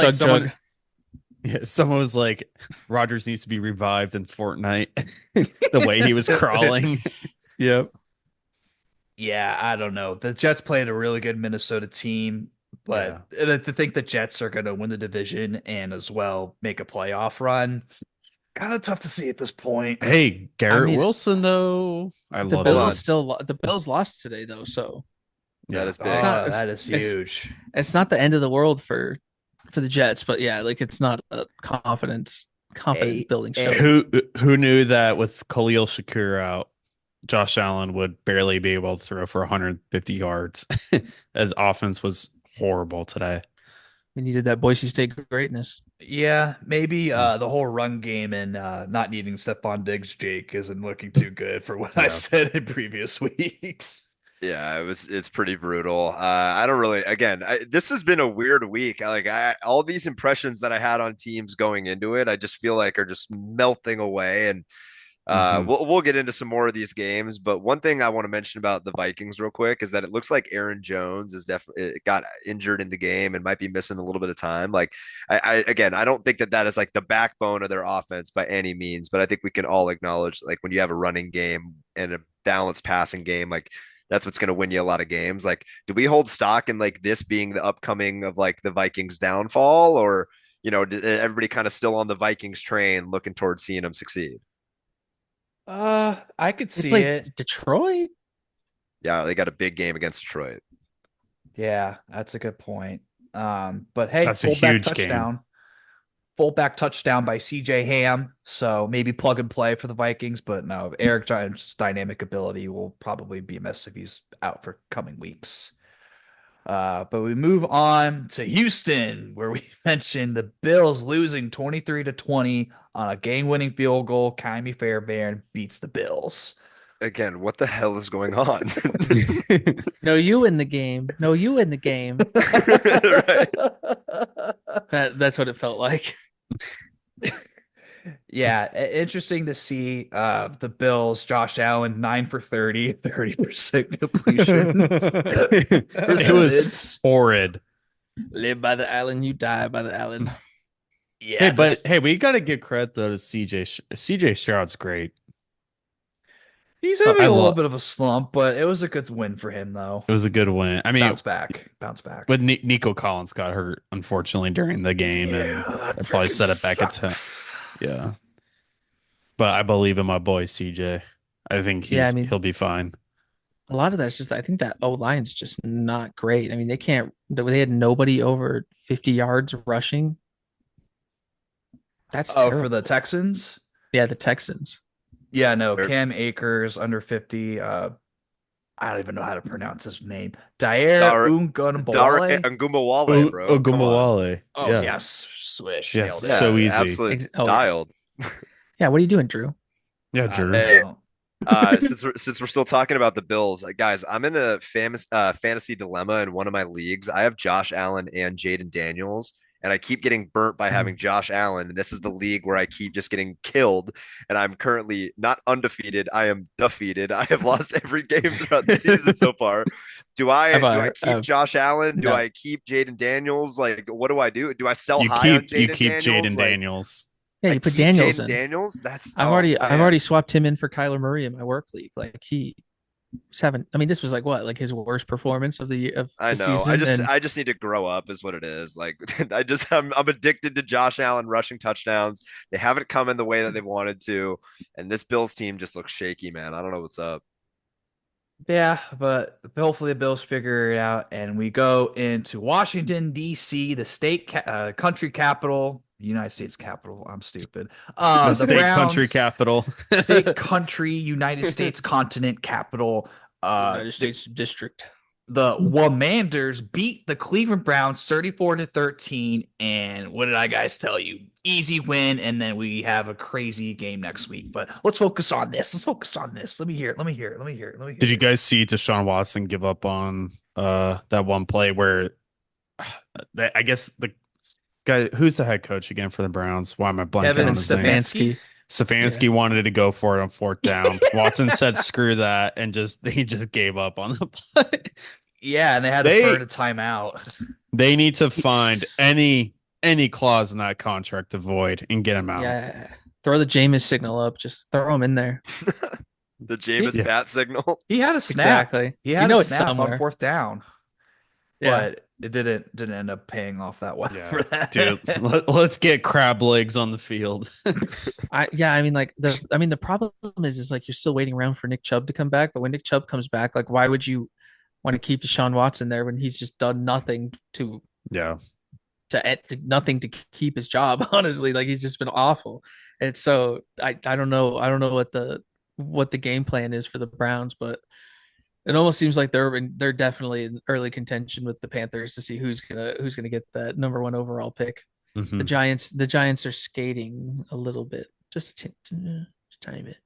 someone was like, Rodgers needs to be revived in Fortnite. The way he was crawling. Yep. Yeah, I don't know. The Jets played a really good Minnesota team, but to think the Jets are going to win the division and as well make a playoff run, kind of tough to see at this point. Hey, Garrett Wilson, though. The Bills lost today, though, so that is big. That is huge. It's not the end of the world for the Jets, but yeah, it's not a confident building show. Who knew that with Khalil Shakur out, Josh Allen would barely be able to throw for 150 yards. As offense was horrible today. We needed that Boise State greatness. Yeah, maybe the whole run game and not needing Stephon Diggs, Jake, isn't looking too good for what I said in previous weeks. Yeah, it's pretty brutal. I don't really, again, this has been a weird week. All these impressions that I had on teams going into it, I just feel are just melting away. And we'll get into some more of these games. But one thing I want to mention about the Vikings real quick is that it looks like Aaron Jones is definitely got injured in the game and might be missing a little bit of time. I don't think that is the backbone of their offense by any means, but I think we can all acknowledge when you have a running game and a balanced passing game, that's what's going to win you a lot of games. Do we hold stock in this being the upcoming of the Vikings downfall, or, everybody kind of still on the Vikings train looking towards seeing them succeed? I could see it. Detroit? Yeah, they got a big game against Detroit. Yeah, that's a good point. But hey, that's a huge touchdown. fullback touchdown by CJ Ham. So maybe plug and play for the Vikings. But no, Eric Giants' dynamic ability will probably be a mess if he's out for coming weeks. But we move on to Houston, where we mentioned the Bills losing 23-20 on a game-winning field goal. Kymie Fairbairn beats the Bills. Again, what the hell is going on? No, you in the game. No, you in the game. Right. That's what it felt like. Yeah, interesting to see the Bills, Josh Allen, 9 for 30, 30% completion. It was horrid. Live by the Allen, you die by the Allen. Yeah, Hey, but hey, we got to give credit though to CJ Stroud's great. he's having I a little love. bit of a slump, but it was a good win for him, though. It was a good win. I mean, Bounce back. but Nico Collins got hurt unfortunately during the game, and that probably set it back its head. Yeah, but I believe in my boy CJ. I think he'll be fine. A lot of that's just, I think that O line's just not great. I mean, they had nobody over 50 yards rushing. That's terrible. For the Texans? Yeah, the Texans. Yeah, no, Cam Akers under 50. I don't even know how to pronounce his name. Daire Ungunbowale. Ungumbawale, bro. Ungumbawale. Oh, yeah. yes. Swish. Yeah, Nailed it. so easy. Absolutely Oh, dialed. Yeah, what are you doing, Drew? Yeah, Drew. Hey, since we're still talking about the Bills, guys, I'm in a fantasy dilemma in one of my leagues. I have Josh Allen and Jaden Daniels, and I keep getting burnt by having Josh Allen. And this is the league where I keep just getting killed. And I'm currently not undefeated. I am defeated. I have lost every game throughout the season so far. Do I keep Josh Allen? Do I keep Jaden Daniels? Like, what do I do? Do I sell high on Jaden Daniels? You keep Jaden Daniels. Yeah, you put Daniels in. Daniels. That's I've already swapped him in for Kyler Murray in my work league. Like he's having. I mean, this was like his worst performance of the year of I the know. season. I just need to grow up, is what it is. Like I'm addicted to Josh Allen rushing touchdowns. They haven't come in the way that they wanted to, and this Bills team just looks shaky, man. I don't know what's up. Yeah, but hopefully the Bills figure it out, and we go into Washington D.C., the state country capital. United States capital. I'm stupid. The the state Browns, country capital. state country, United States continent capital. United States district. The Womanders beat the Cleveland Browns 34-13. And what did I guys tell you? Easy win, and then we have a crazy game next week. But let's focus on this. Let me hear it. Did you guys see Deshaun Watson give up on that one play where I guess the guy who's the head coach again for the Browns? Why am I blanking Kevin on his name? Stefanski wanted to go for it on fourth down. Watson said, "Screw that," and he just gave up on the play. Yeah, and they had to burn a timeout. They need to find any clause in that contract to void and get him out. Yeah, throw the Jameis signal up. Just throw him in there. The Jameis bat signal. He had a snap. Exactly. He had a snap on fourth down. Yeah. But it didn't end up paying off that well for that. Dude, let's get crab legs on the field. I mean, the problem is like you're still waiting around for Nick Chubb to come back, but when Nick Chubb comes back, like why would you want to keep Deshaun Watson there when he's just done nothing to nothing to keep his job? Honestly, like he's just been awful. And so I don't know what the game plan is for the Browns, but it almost seems like they're definitely in early contention with the Panthers to see who's gonna get that number 1 overall pick. Mm-hmm. The Giants are skating a little bit, just a tiny bit.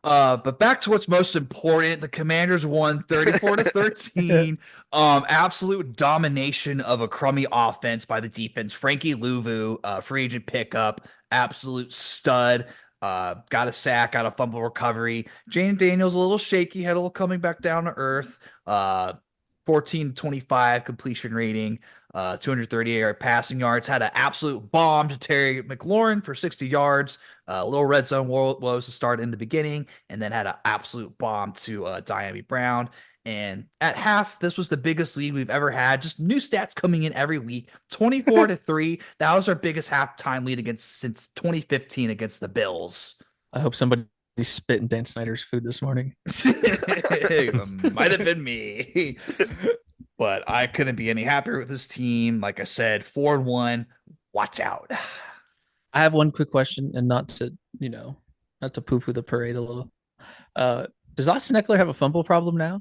But back to what's most important, the Commanders won 34-13. Absolute domination of a crummy offense by the defense. Frankie Louvu, free agent pickup, absolute stud. Got a sack, got a fumble recovery. Jaden Daniels a little shaky, had a little coming back down to earth. 14-25 completion rating, 238 passing yards. Had an absolute bomb to Terry McLaurin for 60 yards. A little red zone woes to start in the beginning, and then had an absolute bomb to Diami Brown. And at half, this was the biggest lead we've ever had. Just new stats coming in every week. 24-3. That was our biggest halftime lead since 2015 against the Bills. I hope somebody spit in Dan Snyder's food this morning. Might have been me. But I couldn't be any happier with this team. Like I said, 4-1. Watch out. I have one quick question, and not to poo-poo the parade a little. Does Austin Eckler have a fumble problem now?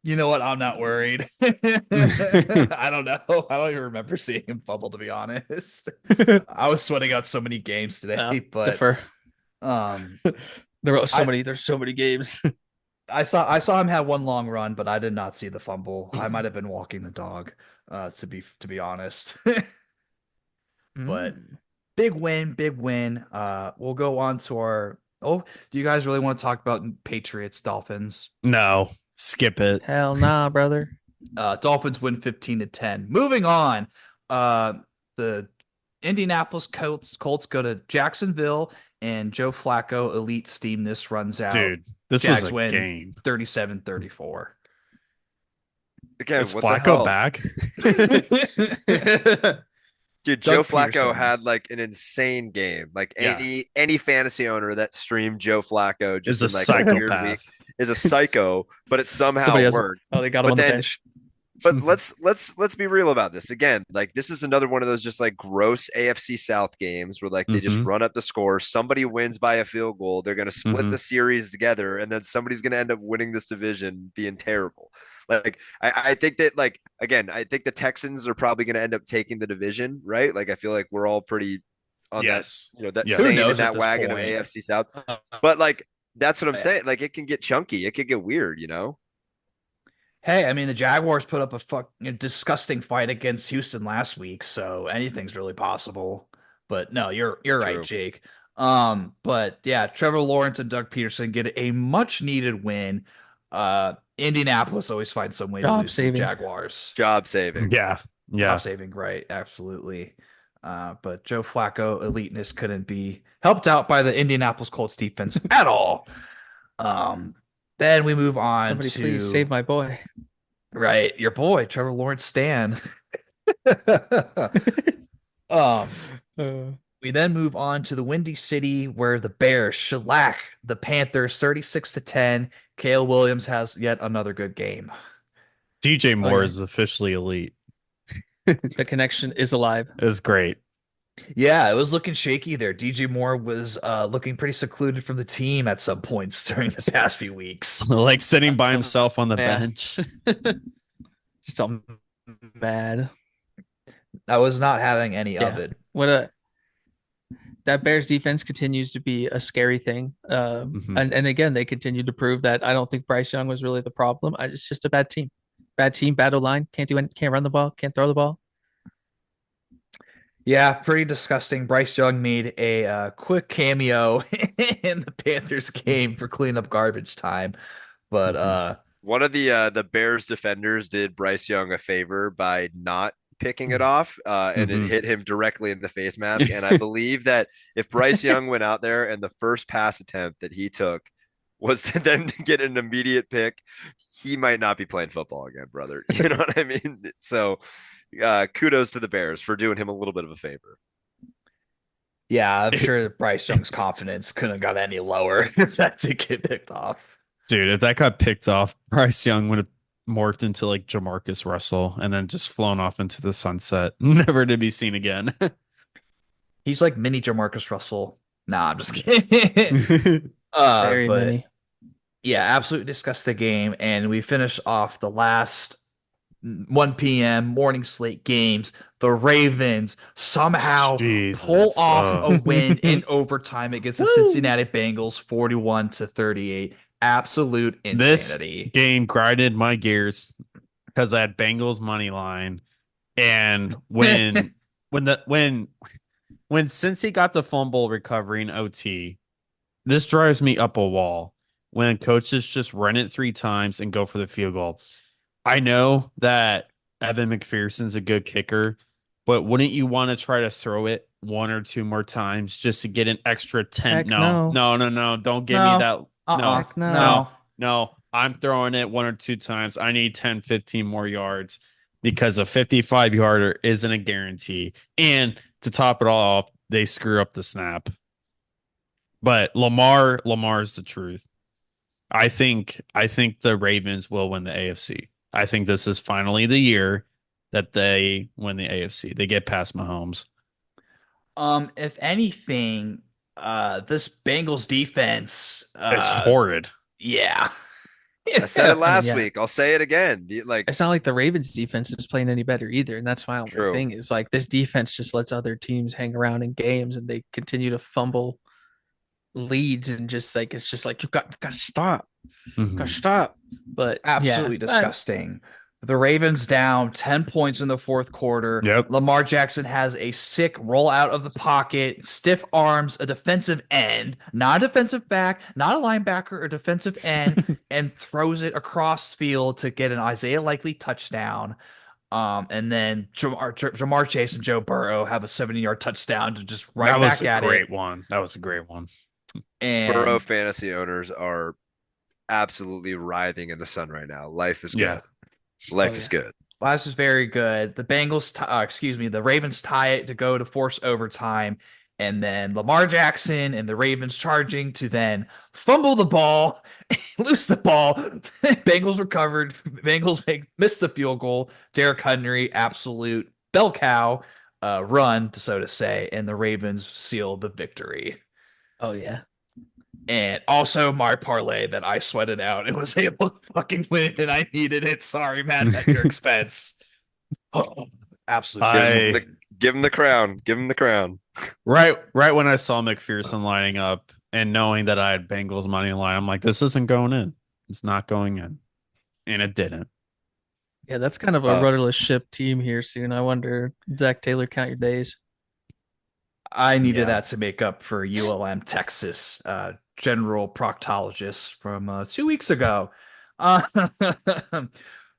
You know what? I'm not worried. I don't know. I don't even remember seeing him fumble, to be honest. I was sweating out so many games today, but Defer. um There's so many games. I saw him have one long run, but I did not see the fumble. I might have been walking the dog, to be honest. But big win, big win. We'll go on to our do you guys really want to talk about Patriots Dolphins? No, skip it. Hell nah, brother. Dolphins win 15-10. Moving on. The Indianapolis Colts go to Jacksonville, and Joe Flacco elite steamness runs out. Dude, this Jags was a win game. 37-34. Again, Is what the Flacco hell? back? Dude, Doug Joe Flacco Peterson. had like an insane game. Like Yeah. any fantasy owner that streamed Joe Flacco just Is a in like a weird week psychopath. is a psycho, but it somehow Somebody has. worked. Oh, they got him But on the then bench. But let's be real about this. Again, like this is another one of those just like gross AFC South games where like they just Mhm. run up the score. Somebody wins by a field goal. They're going to split Mhm. the series together, and then somebody's going to end up winning this division, being terrible. Like I think that like again, I think the Texans are probably going to end up taking the division, right? Like I feel like we're all pretty on Yes. that Yes. Who same in knows at that this wagon of point? AFC South. But like that's what I'm Yeah. saying. Like it can get chunky. It could get weird, you know? Hey, I mean, the Jaguars put up a disgusting fight against Houston last week, so anything's really possible. But no, you're right, True. Jake. But yeah, Trevor Lawrence and Doug Peterson get a much needed win. Indianapolis always finds some way to Job lose to the saving. Jaguars. Job saving. Yeah. Yeah. Job saving, right? Absolutely. But Joe Flacco eliteness couldn't be helped out by the Indianapolis Colts defense at all. Then we move on Somebody to please save my boy. right, your boy Trevor Lawrence Stan. Uh, We then move on to the Windy City where the Bears shellac the Panthers 36-10. Cale Williams has yet another good game. DJ Moore yeah. is officially elite. the connection is alive. It's great. Yeah, it was looking shaky there. DJ Moore was looking pretty secluded from the team at some points during the past few weeks. Like sitting by himself on the Yeah. bench. Just all mad. I was not having any of Yeah. it. That Bears defense continues to be a scary thing. Mhm. And again, they continue to prove that I don't think Bryce Young was really the problem. It's just a bad team. Bad team, bad O-line. Can't run the ball, can't throw the ball. Yeah, pretty disgusting. Bryce Young made a quick cameo in the Panthers game for cleanup garbage time. But One of the Bears defenders did Bryce Young a favor by not picking it off, and it Mhm. hit him directly in the face mask. And I believe that if Bryce Young went out there and the first pass attempt that he took was to then get an immediate pick, he might not be playing football again, brother. You know what I mean? So kudos to the Bears for doing him a little bit of a favor. yeah, I'm sure Bryce Young's confidence couldn't have got any lower if that did get picked off. Dude, if that got picked off, Bryce Young would have morphed into like Jamarcus Russell and then just flown off into the sunset, never to be seen again. He's like mini Jamarcus Russell. Nah, I'm just kidding. Very But many. yeah, absolutely disgusting game. And we finish off the last 1 p.m. morning slate games. The Ravens somehow Jesus. pull off Oh. a win in overtime against the Cincinnati Bengals 41-38. Absolute This insanity. game grinded my gears because I had Bengals money line, and when Cincy got the fumble recovery in OT, this drives me up a wall. When coaches just run it 3 times and go for the field goal. I know that Evan McPherson's a good kicker, but wouldn't you want to try to throw it 1 or 2 more times just to get an extra 10? Heck No. Don't give me that. No. Heck no. No. No, I'm throwing it 1 or 2 times. I need 10, 15 more yards because a 55-yarder isn't a guarantee. And to top it all off, they screw up the snap. But Lamar's the truth. I think the Ravens will win the AFC. I think this is finally the year that they win the AFC. They get past Mahomes. If anything, this Bengals defense, It's horrid. yeah. I said it I mean, last yeah. week. I'll say it again. It's not like the Ravens defense is playing any better either. And that's my only True. thing is like this defense just lets other teams hang around in games and they continue to fumble leads and just like it's just like you got to stop. Mhm. Gotta stop. But Absolutely yeah, disgusting. The Ravens down 10 points in the fourth quarter. Yep. Lamar Jackson has a sick roll out of the pocket, stiff arms, a defensive end, not a defensive back, not a linebacker, or defensive end, and throws it across field to get an Isaiah Likely touchdown. And then Jamar Chase and Joe Burrow have a 70-yard touchdown to just right That was back a at great it. one. That was a great one. Burrow And fantasy owners are absolutely writhing in the sun right now. Life is good. Yeah. Life Oh, is yeah. good. Last is very good. The the Ravens tie it to go to force overtime, and then Lamar Jackson and the Ravens charging to then fumble the ball, lose the ball. Bengals recovered. Missed the field goal. Derrick Henry, absolute bell cow run, so to say, and the Ravens seal the victory. Oh yeah. And also my parlay that I sweated out and was able to fucking win, and I needed it. Sorry, man, at your expense. Oh, absolute shit. Give him the crown. Give him the crown. Right when I saw McPherson lining up and knowing that I had Bengals money line, I'm like, this isn't going in. It's not going in. And it didn't. Yeah, that's kind of a rudderless ship team here soon. I wonder, Zach Taylor, count your days. I needed Yeah. that to make up for ULM Texas general proctologist from 2 weeks ago.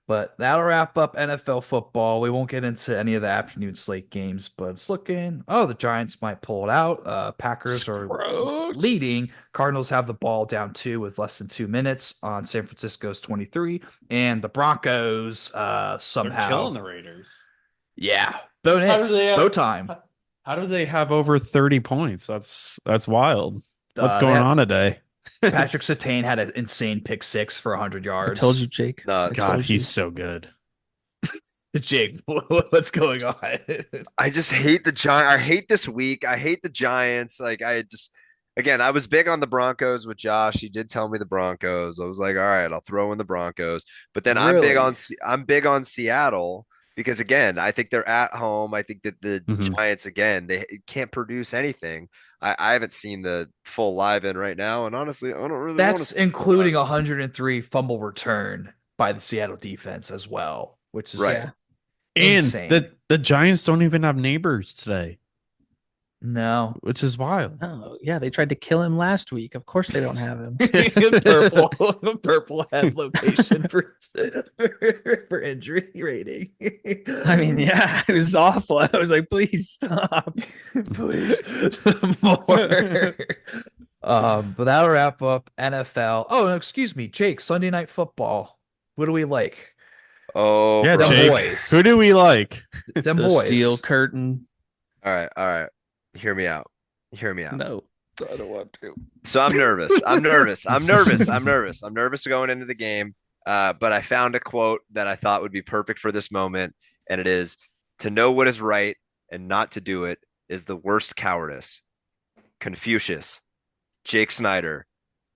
But that'll wrap up NFL football. We won't get into any of the afternoon slate games, but it's looking, the Giants might pull it out. Packers are leading. Cardinals have the ball down 2 with less than 2 minutes on San Francisco's 23. And the Broncos somehow. They're killing the Raiders. Yeah. Bo How do Nix. they have- Bo time. How do they have over 30 points? That's wild. What's They going had- on today? Patrick Surtain had an insane pick 6 for 100 I yards. told you, Jake. No, I God, told you. he's so good. Jake, what's going on? I just hate the Giants. I hate this week. I hate the Giants. Like again, I was big on the Broncos with Josh. He did tell me the Broncos. I was like, all right, I'll throw in the Broncos. But then I'm big on Seattle because again, I think they're at home. I think that the Mhm. Giants again, they can't produce anything. I haven't seen the full live in right now, and honestly, I don't really want That's to. including 103 fumble return by the Seattle defense as well, which is Right. Yeah. And insane. the Giants don't even have neighbors today, No. which is wild. Oh, yeah, they tried to kill him last week. Of course they don't have him. Purple had location for injury rating. I mean, yeah, it was awful. I was like, please stop. please more. But that'll wrap up NFL. Oh, no, excuse me, Jake. Sunday Night Football. What do we like? Oh, Yeah, bro. them Jake. boys. Who do we like? Them The boys. steel curtain. All right. Hear me out. No, I don't want to. So I'm nervous. I'm nervous going into the game. But I found a quote that I thought would be perfect for this moment. And it is, to know what is right and not to do it is the worst cowardice. Confucius, Jake Snyder,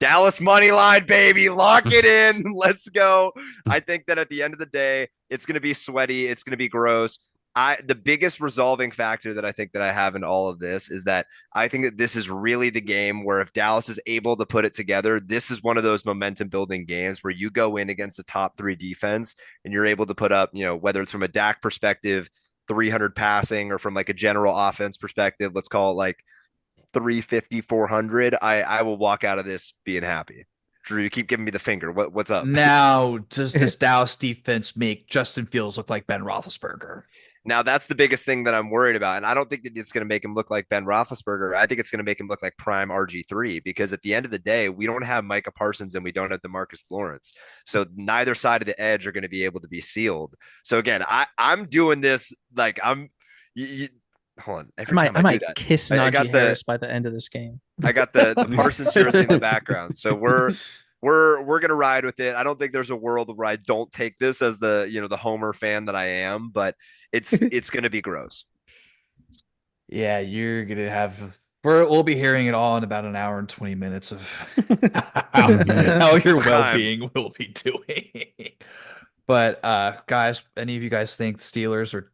Dallas money line, baby. Lock it in. Let's go. I think that at the end of the day, it's going to be sweaty. It's going to be gross. The biggest resolving factor that I think that I have in all of this is that I think that this is really the game where if Dallas is able to put it together, this is one of those momentum building games where you go in against a top 3 defense and you're able to put up, whether it's from a Dak perspective, 300 passing, or from like a general offense perspective, let's call it like 350, 400. I will walk out of this being happy. Drew, you keep giving me the finger. What's up? Now, does this Dallas defense make Justin Fields look like Ben Roethlisberger? Now, that's the biggest thing that I'm worried about. And I don't think that it's going to make him look like Ben Roethlisberger. I think it's going to make him look like prime RG3 because at the end of the day, we don't have Micah Parsons and we don't have DeMarcus Lawrence. So neither side of the edge are going to be able to be sealed. So again, I'm doing this like hold on. I might kiss Najee Harris by the end of this game. I got the Parsons jersey in the background. So we're gonna ride with it. I don't think there's a world where I don't take this as the Homer fan that I am, but it's gonna be gross. Yeah, you're gonna have. We'll be hearing it all in about an hour and 20 minutes of how your What time? well-being will be doing. But guys, any of you guys think Steelers or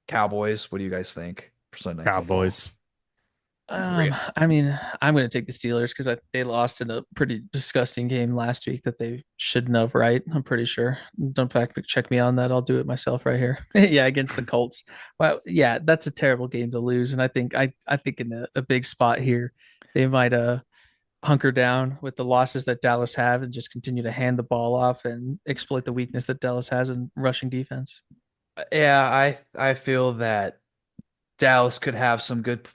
Cowboys? What do you guys think for Sunday Night Football? Cowboys. I mean, I'm going to take the Steelers because they lost in a pretty disgusting game last week that they shouldn't have. Right? I'm pretty sure. Don't fact check me on that. I'll do it myself right here. Yeah, against the Colts. Well, yeah, that's a terrible game to lose, and I think in a big spot here, they might hunker down with the losses that Dallas have and just continue to hand the ball off and exploit the weakness that Dallas has in rushing defense. Yeah, I feel that Dallas could have some good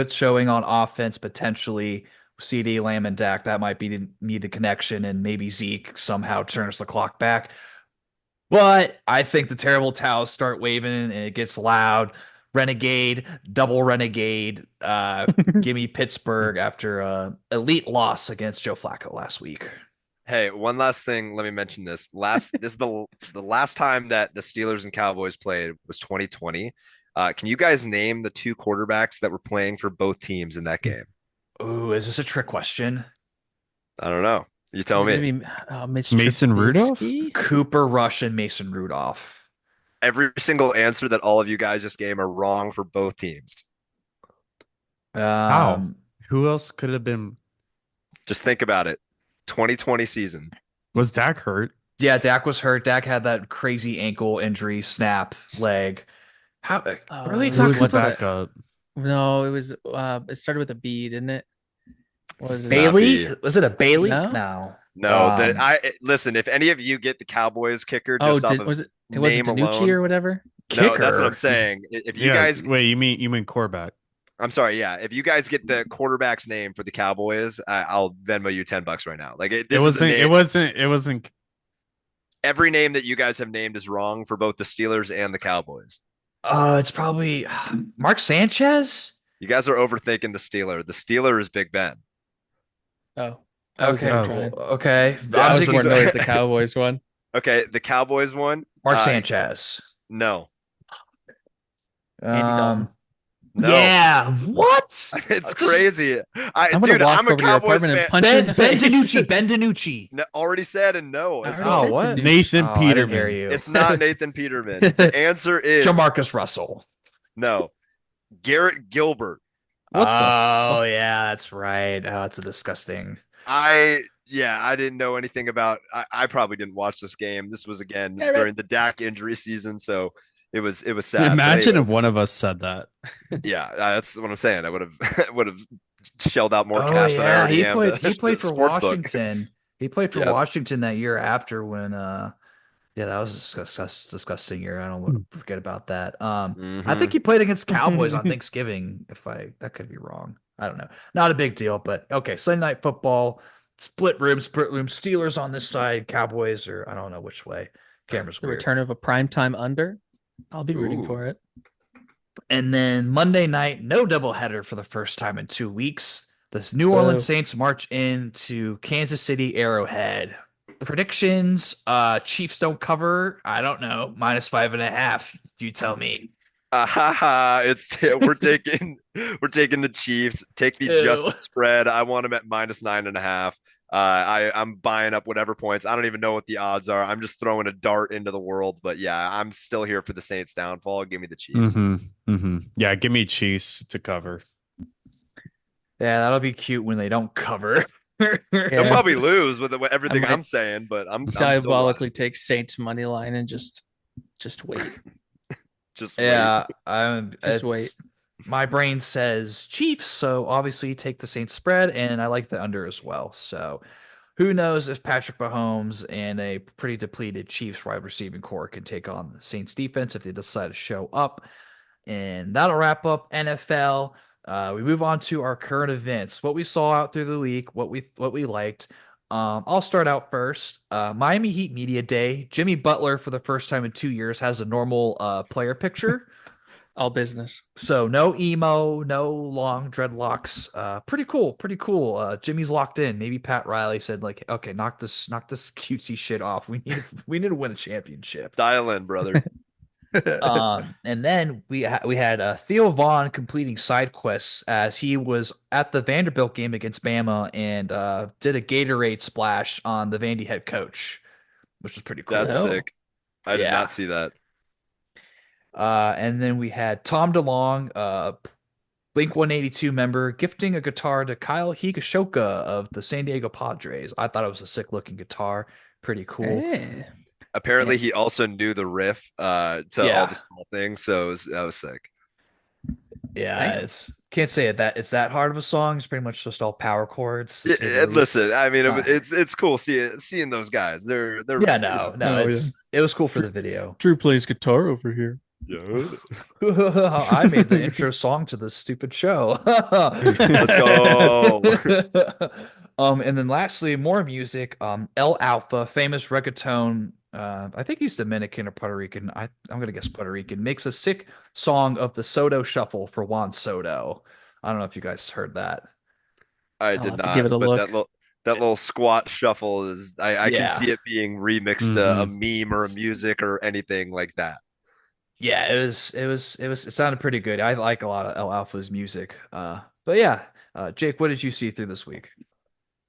showing on offense potentially. CD Lamb and Dak, that might be the connection, and maybe Zeke somehow turns the clock back. But I think the terrible towels start waving and it gets loud. Renegade, double renegade. Give me Pittsburgh after a elite loss against Joe Flacco last week. Hey, one last thing. Let me mention this. This is the last time that the Steelers and Cowboys played was 2020. Can you guys name the two quarterbacks that were playing for both teams in that game? Ooh, is this a trick question? I don't know. You tell me. Maybe Mitch Mason Rudolph? Trubisky? Cooper Rush and Mason Rudolph. Every single answer that all of you guys just gave are wrong for both teams. How? Um, Who else could have been? Just think about it. 2020 season. Was Dak hurt? yeah, Dak was hurt. Dak had that crazy ankle injury, snap leg. How really? It's Who not was Who's the the Cooper. backup? No, it was it started with a B, didn't it? Was it Not Bailey? be. Was it a Bailey? No? No. No, Um, listen. If any of you get the Cowboys kicker just off of was it was it name Danucci alone, or whatever? no, that's what kicker. I'm saying. If you Yeah. guys, Wait, you mean quarterback? I'm sorry, yeah. If you guys get the quarterback's name for the Cowboys, I'll Venmo you $10 right now. Like It this is a wasn't. name. It wasn't. It wasn't. Every name that you guys have named is wrong for both the Steelers and the Cowboys. It's probably Mark Sanchez. You guys are overthinking the Steeler. The Steeler is Big Ben. Oh, I was Okay, gonna try it. okay. Yeah, I I'm was more thinking annoyed at the Cowboys one. Okay, the Cowboys one. Mark uh, Sanchez. No, Andy Dalton. no. Yeah. What? It's Just- crazy. I'm gonna Dude, walk I'm a over to your Cowboys apartment fan. and punch you in the Ben face. DiNucci. Ben DiNucci. No, already said and no as I well. already Oh, said what? Nathan I didn't hear Peterman. you. It's not Nathan Peterman. The answer is Jamarcus Russell. no. Garrett Gilbert. What the Oh, yeah, that's right. Oh, it's a disgusting. I didn't know anything about. I probably didn't watch this game. This was again Garrett. during the Dak injury season, so it was sad. But Imagine if anyways, one of us said that. yeah, that's what I'm saying. I would have shelled out more Oh, cash than I yeah, already he am. played. to He played the for sportsbook. Washington. He played for Yeah. Washington that year after when. Yeah, that was a disgusting year. I don't want to forget about that. I Mhm. think he played against Cowboys on Thanksgiving. That could be wrong. I don't know. Not a big deal, but okay. Sunday Night Football, split room. Steelers on this side, Cowboys, or I don't know which way. Camera's The weird. return of a primetime under. I'll be rooting Ooh. for it. And then Monday night, no doubleheader for the first time in 2 weeks. The New Orleans Saints march into Kansas City Arrowhead. Predictions: Chiefs don't cover. I don't know. -5.5. You tell me. We're taking the Chiefs. Take the Ew. adjusted spread. I want them at -9.5. I'm buying up whatever points. I don't even know what the odds are. I'm just throwing a dart into the world. But yeah, I'm still here for the Saints downfall. Give me the Chiefs. Yeah, give me Chiefs to cover. Yeah, that'll be cute when they don't cover. They'll Yeah. probably lose with everything might I'm saying, but I'm still Diabolically take Saints money line and just wait. just wait. Yeah, Just wait. My brain says Chiefs, so obviously take the Saints spread, and I like the under as well. So who knows if Patrick Mahomes and a pretty depleted Chiefs wide receiving core can take on the Saints defense if they decide to show up. And that'll wrap up NFL. We move on to our current events, what we saw out through the week, what we liked. I'll start out first. Miami Heat Media Day. Jimmy Butler, for the first time in 2 years, has a normal player picture. All business. So no emo, no long dreadlocks. Pretty cool, pretty cool. Jimmy's locked in. Maybe Pat Riley said like, okay, knock this cutesy shit off. We need to win a championship. Dial in, brother. And then we had Theo Vaughn completing side quests as he was at the Vanderbilt game against Bama and did a Gatorade splash on the Vandy head coach, which was pretty cool. That's Oh. sick. I did Yeah. not see that. And then we had Tom DeLonge, Blink 182 member, gifting a guitar to Kyle Higashioka of the San Diego Padres. I thought it was a sick looking guitar. Pretty cool. Hey. Apparently, And- he also knew the riff to all the Yeah. small things, so that was sick. Yeah, Damn. it's can't say it that it's that hard of a song. It's pretty much just all power chords. To Yeah, say the listen, least. I mean, Uh, it's cool seeing those guys. They're yeah, you no, know, Oh, it was cool for the video. Drew plays guitar over here. yeah. I made the intro song to this stupid show. Let's go. And then lastly, more music. El Alfa, famous reggaeton. I think he's Dominican or Puerto Rican. I'm gonna guess Puerto Rican. Makes a sick song of the Soto Shuffle for Juan Soto. I don't know if you guys heard that. I I'll did have to not, give it a but look. that little squat shuffle is I can Yeah. see it being remixed to a meme or a music or anything like that. Yeah, it sounded pretty good. I like a lot of El Alfa's music. But yeah, Jake, what did you see through this week?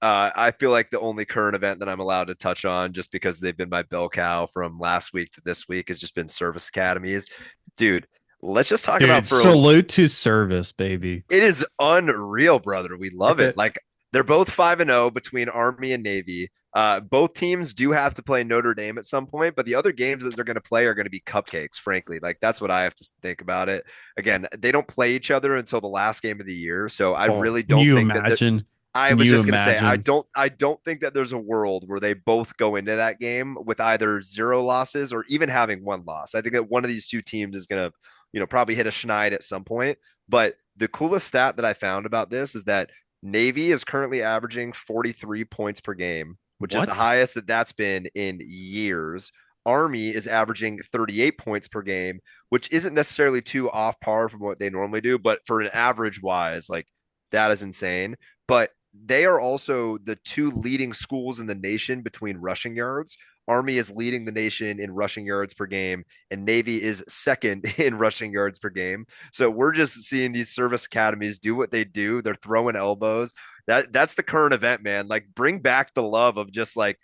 I feel like the only current event that I'm allowed to touch on, just because they've been my bell cow from last week to this week, has just been service academies. Dude, let's just talk about Dude, salute to service, baby. it is unreal, brother. We love it. Like they're both 5-0 between Army and Navy. Both teams do have to play Notre Dame at some point, but the other games that they're going to play are going to be cupcakes, frankly. Like that's what I have to think about it. Again, they don't play each other until the last game of the year, so I really Can don't you think that imagine? I Can was you just going to say imagine? I don't think that there's a world where they both go into that game with either 0 losses or even having 1 loss. I think that one of these two teams is going to, probably hit a schneid at some point. But the coolest stat that I found about this is that Navy is currently averaging 43 points per game, which is the What? highest that that's been in years. Army is averaging 38 points per game, which isn't necessarily too off par from what they normally do, but for an average wise, like that is insane. But they are also the 2 leading schools in the nation between rushing yards. Army is leading the nation in rushing yards per game, and Navy is second in rushing yards per game. So we're just seeing these service academies do what they do. They're throwing elbows. That's the current event, man. Like bring back the love of just like,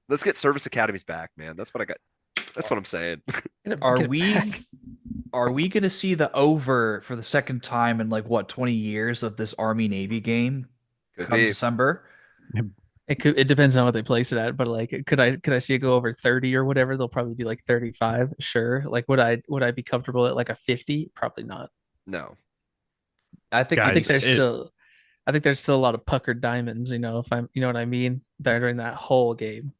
let's get service academies back, man. That's what I got. That's what I'm saying. Are we gonna see the over for the second time in like what 20 years of this Army Navy game Could come be. December? It depends on what they place it at, but like could I see it go over 30 or whatever? They'll probably do like 35, sure. Like would I be comfortable at like a 50? Probably not. No. I think I think Guys, there's still a lot of puckered diamonds, if I'm you know what I mean, during that whole game.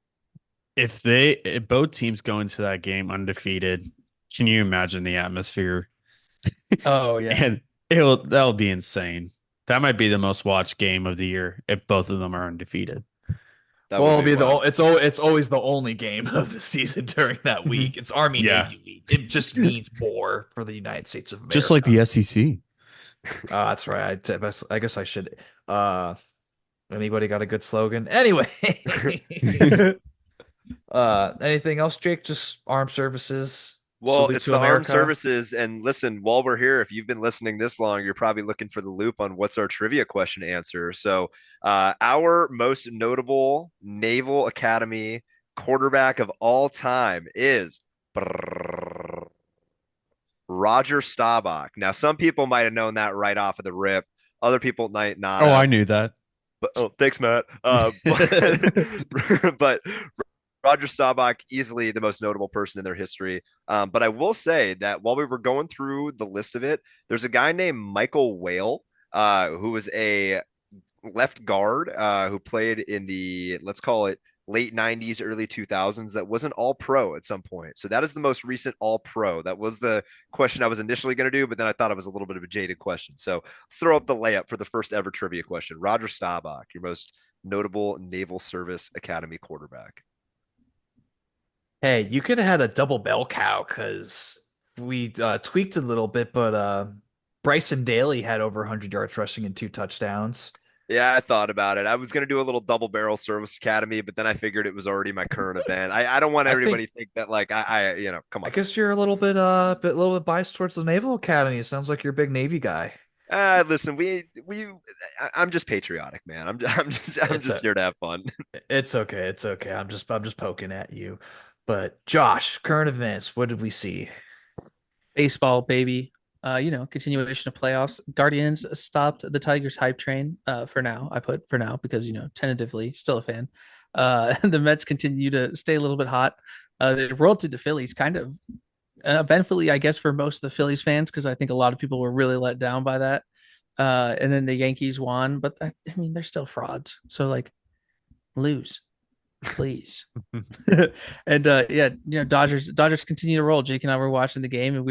if both teams go into that game undefeated, can you imagine the atmosphere? Oh yeah. And that'll be insane. That might be the most watched game of the year if both of them are undefeated. That well, would it'll be wild. it's always the only game of the season during that week. It's Army Yeah. Navy week. It just means more for the United States of America. Just like the SEC. That's right. I guess I should. Anybody got a good slogan? Anyway. Anything else, Jake? Just armed services. Well, Salute it's to the armed America. services. And listen, while we're here, if you've been listening this long, you're probably looking for the loop on what's our trivia question answer. So, our most notable Naval Academy quarterback of all time is Roger Staubach. Now, some people might have known that right off of the rip. Other people might not Oh, have. I knew that. But, thanks, Matt. But Roger Staubach, easily the most notable person in their history. But I will say that while we were going through the list of it, there's a guy named Michael Whale, who was a left guard who played in the, let's call it, late 90s, early 2000s, that was an all pro at some point. So that is the most recent all pro. That was the question I was initially going to do, but then I thought it was a little bit of a jaded question. So let's throw up the layup for the first ever trivia question. Roger Staubach, your most notable Naval Service Academy quarterback. Hey, you could have had a double bell cow because we tweaked a little bit, but Bryson Daly had over 100 yards rushing and 2 touchdowns. Yeah, I thought about it. I was gonna do a little double barrel service academy, but then I figured it was already my current event. I don't want I everybody think to think that like I come I on. guess you're a little bit biased towards the Naval Academy. It sounds like you're a big Navy guy. Listen, I'm just patriotic, man. I'm It's just a here to have fun. it's okay. It's okay. I'm just poking at you. But Josh, current events, what did we see? Baseball, baby. Continuation of playoffs. Guardians stopped the Tigers hype train for now. I put for now because tentatively still a fan. The Mets continue to stay a little bit hot. They rolled through the Phillies, kind of eventfully, I guess, for most of the Phillies fans because I think a lot of people were really let down by that. And then the Yankees won, but I mean they're still frauds. So like, lose, please. And yeah, Dodgers continue to roll. Jake and I were watching the game, and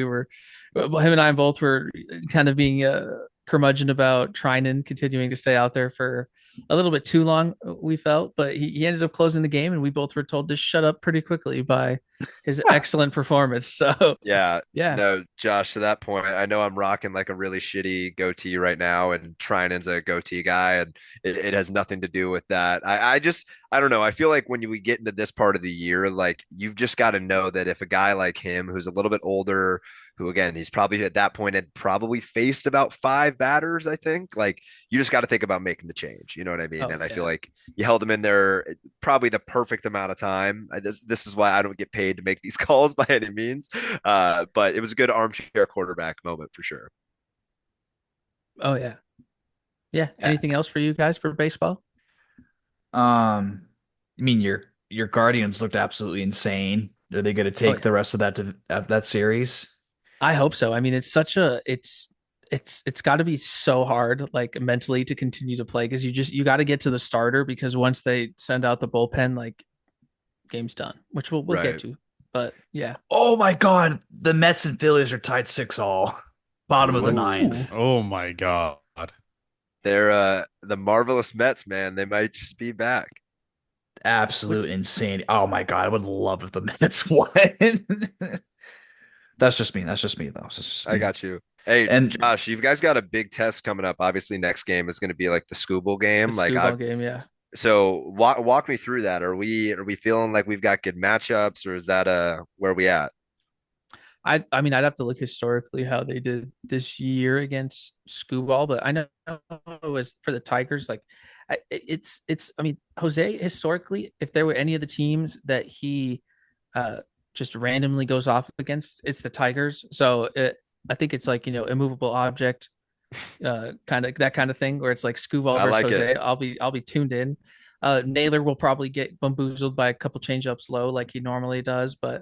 him and I both were kind of being curmudgeon about Trinan continuing to stay out there for a little bit too long, we felt, but he ended up closing the game, and we both were told to shut up pretty quickly by his excellent performance. So Yeah, yeah. no, Josh, to that point, I know I'm rocking like a really shitty goatee right now, and Trinan's a goatee guy, and it has nothing to do with that. I don't know. I feel like when we get into this part of the year, like you've just got to know that if a guy like him, who's a little bit older, who again, he's probably at that point had probably faced about five batters, I think, like you just got to think about making the change. You know what I mean? Oh And I feel yeah. like you held him in there probably the perfect amount of time. This is why I don't get paid to make these calls by any means. But it was a good armchair quarterback moment for sure. Oh yeah. Yeah. Yeah. Anything else for you guys for baseball? I mean your Guardians looked absolutely insane. Are they going to Oh take yeah. the rest of that series? I hope so. I mean, it's got to be so hard, like mentally, to continue to play because you got to get to the starter because once they send out the bullpen, like game's done, which we'll get Right. to. But yeah. Oh my God, the Mets and Phillies are tied 6-all, bottom of the Ooh. ninth. Oh my God. They're the marvelous Mets, man. They might just be back. Absolute insane. Oh my God, I would love if the Mets won. That's just me. That's just me, though. That's just I me. got you. Hey, And Josh, you guys got a big test coming up. Obviously, next game is going to be like the Scooble The game. Screwball game, yeah. So walk me through that. Are we feeling like we've got good matchups, or is that where we at? I mean, I'd have to look historically how they did this year against Screwball, but I know it was for the Tigers. Like, it's. I mean, Jose historically, if there were any of the teams that he uh just randomly goes off against, it's the Tigers. So I think it's like immovable object, kind of that kind of thing, where it's like Screwball I versus like it. Jose. I'll be tuned in. Naylor will probably get bamboozled by a couple changeups low like he normally does, but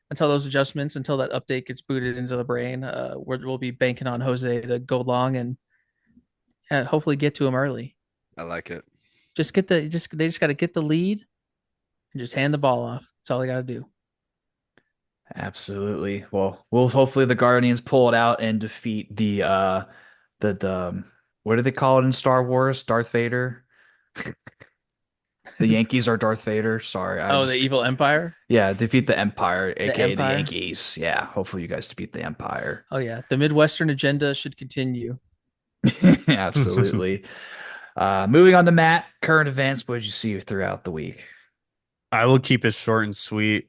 until that update gets booted into the brain, we'll be banking on Jose to go long and hopefully get to him early. I like it. They just got to get the lead and just hand the ball off. That's all they got to do. absolutely. Well, we'll hopefully the Guardians pull it out and defeat the what do they call it in Star Wars? Darth Vader. The Yankees are Darth Vader. Sorry, I Oh, the just evil empire, yeah, defeat the Empire, the aka the empire. Yankees. Yeah, hopefully you guys defeat the Empire. Oh yeah, the Midwestern agenda should continue. Absolutely. Moving on to Matt, current events. What did you see throughout the week? I will keep it short and sweet.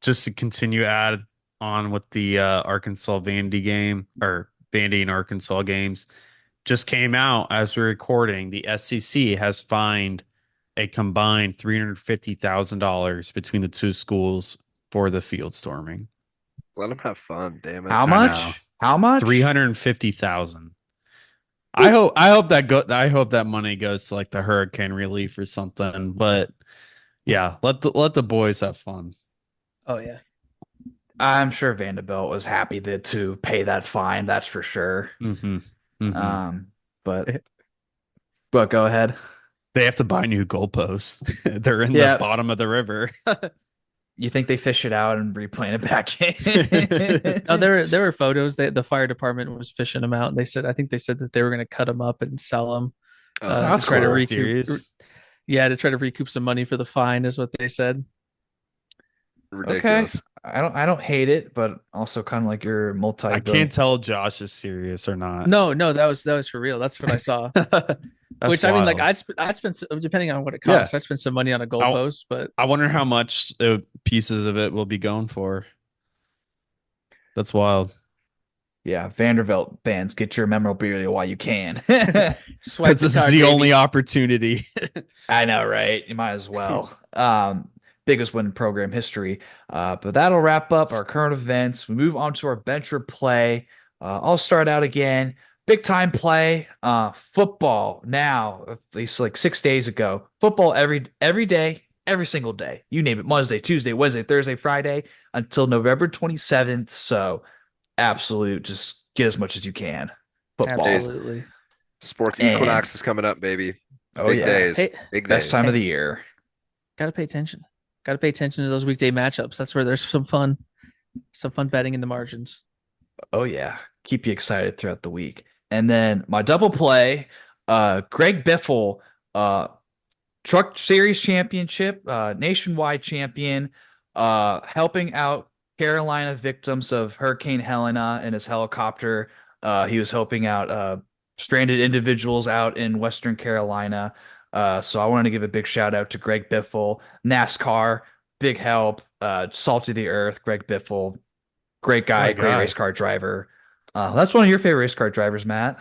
Just to continue add on with the Arkansas Vandy game or Vandy and Arkansas games just came out as we're recording. The SEC has fined a combined $350,000 between the two schools for the field storming. Let them have fun. Damn it. How I know. much? How much? 350,000. I hope that money goes to like the hurricane relief or something. But yeah, let the boys have fun. Oh yeah. I'm sure Vanderbilt was happy to pay that fine. That's for sure. Mm-hmm. Mm-hmm. But go ahead. They have to buy new goalposts. They're in the Yeah, bottom of the river. you think they fish it out and replant it back in? Oh, there were photos that the fire department was fishing them out, and I think they said that they were going to cut them up and sell them to that's try to cool. recoup. Serious? Yeah, to try to recoup some money for the fine, is what they said. Okay. Ridiculous. I don't hate it, but also kind of like your I can't multi-billion. tell Josh is serious or not. No, no, that was for real. That's what I saw. That's Which I mean, like wild. I'd spend depending on what it Yeah. costs, I'd spend some money on a I, goalpost, but I wonder how much pieces of it will be going for. That's wild. Yeah, Vanderbilt fans, get your memorabilia while you can. swipe the This is card, the only baby. opportunity. I know, right? You might as well. Biggest win in program history. But that'll wrap up our current events. We move on to our bench play. I'll start out again. Big time play. Football now, at least like 6 days ago. Football every day, every single day. You name it. Monday, Tuesday, Wednesday, Thursday, Friday until November 27th. So absolute, just get as much as you can. Hey, Football. Absolutely. sports And equinox is coming up, baby. oh Big yeah, days. Hey, Big best days. time of hey, the year. gotta pay attention. Gotta pay attention to those weekday matchups. That's where there's some fun betting in the margins. Oh yeah, keep you excited throughout the week. And then my double play, Greg Biffle, uh, Truck Series Championship, nationwide champion, helping out Carolina victims of Hurricane Helena in his helicopter. He was helping out stranded individuals out in Western Carolina. So I wanted to give a big shout out to Greg Biffle, NASCAR, big help, salty the earth, Greg Biffle, great What guy, a great race guy. car driver. That's one of your favorite race car drivers, Matt.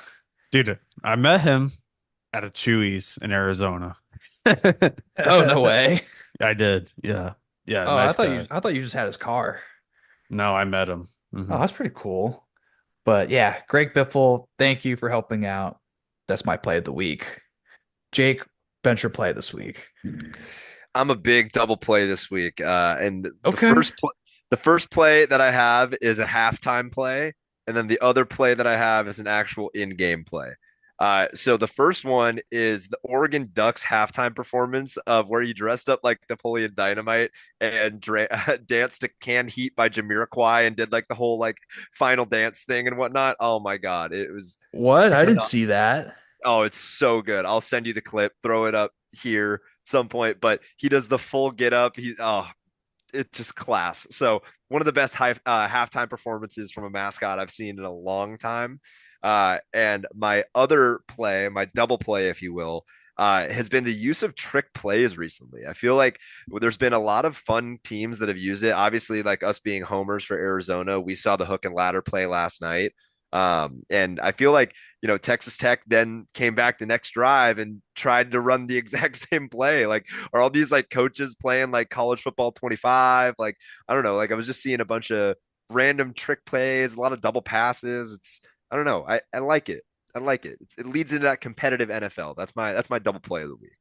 Dude, I met him at a Chewy's in Arizona. Oh, no way. I did. Yeah. Yeah. Oh, I Nice thought you guy. I thought you just had his car. No, I met him. Oh, Hmm. that's pretty cool. But yeah, Greg Biffle, thank you for helping out. That's my play of the week. Jake, venture play this week. I'm a big double play this week. And Okay. the first play that I have is a halftime play, and then the other play that I have is an actual in-game play. So the first one is the Oregon Ducks halftime performance of where he dressed up like Napoleon Dynamite and danced to "Canned Heat" by Jamiroquai and did like the whole like final dance thing and whatnot. Oh my God, it was What? I didn't see that. oh, it's so good. I'll send you the clip, throw it up here at some point. But he does the full get up. It's just class. So one of the best halftime performances from a mascot I've seen in a long time. And my other play, my double play, if you will, has been the use of trick plays recently. I feel like there's been a lot of fun teams that have used it. Obviously, like us being homers for Arizona, we saw the hook and ladder play last night. And I feel like Texas Tech then came back the next drive and tried to run the exact same play. Like, are all these like coaches playing like college football 25? Like, I don't know. Like, I was just seeing a bunch of random trick plays, a lot of double passes. I don't know. I like it. I like it. It leads into that competitive NFL. That's my double play of the week.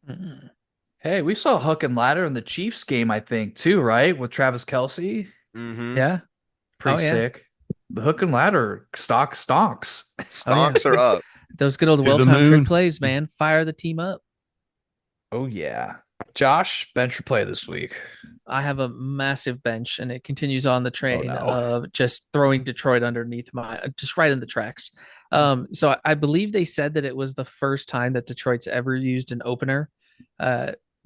Mm. Hey, we saw Hook and Ladder in the Chiefs game, I think, too, right? With Travis Kelsey. Mm-hmm. Yeah. Oh Pretty yeah. sick. The Hook and Ladder stock stonks. Oh yeah. Stocks are up. Those good old To the well-timed trick moon. plays, man. Fire the team up. Oh yeah. Josh, venture play this week. I have a massive bench, and it continues on the Oh train no. of just throwing Detroit underneath just right in the tracks. So I believe they said that it was the first time that Detroit's ever used an opener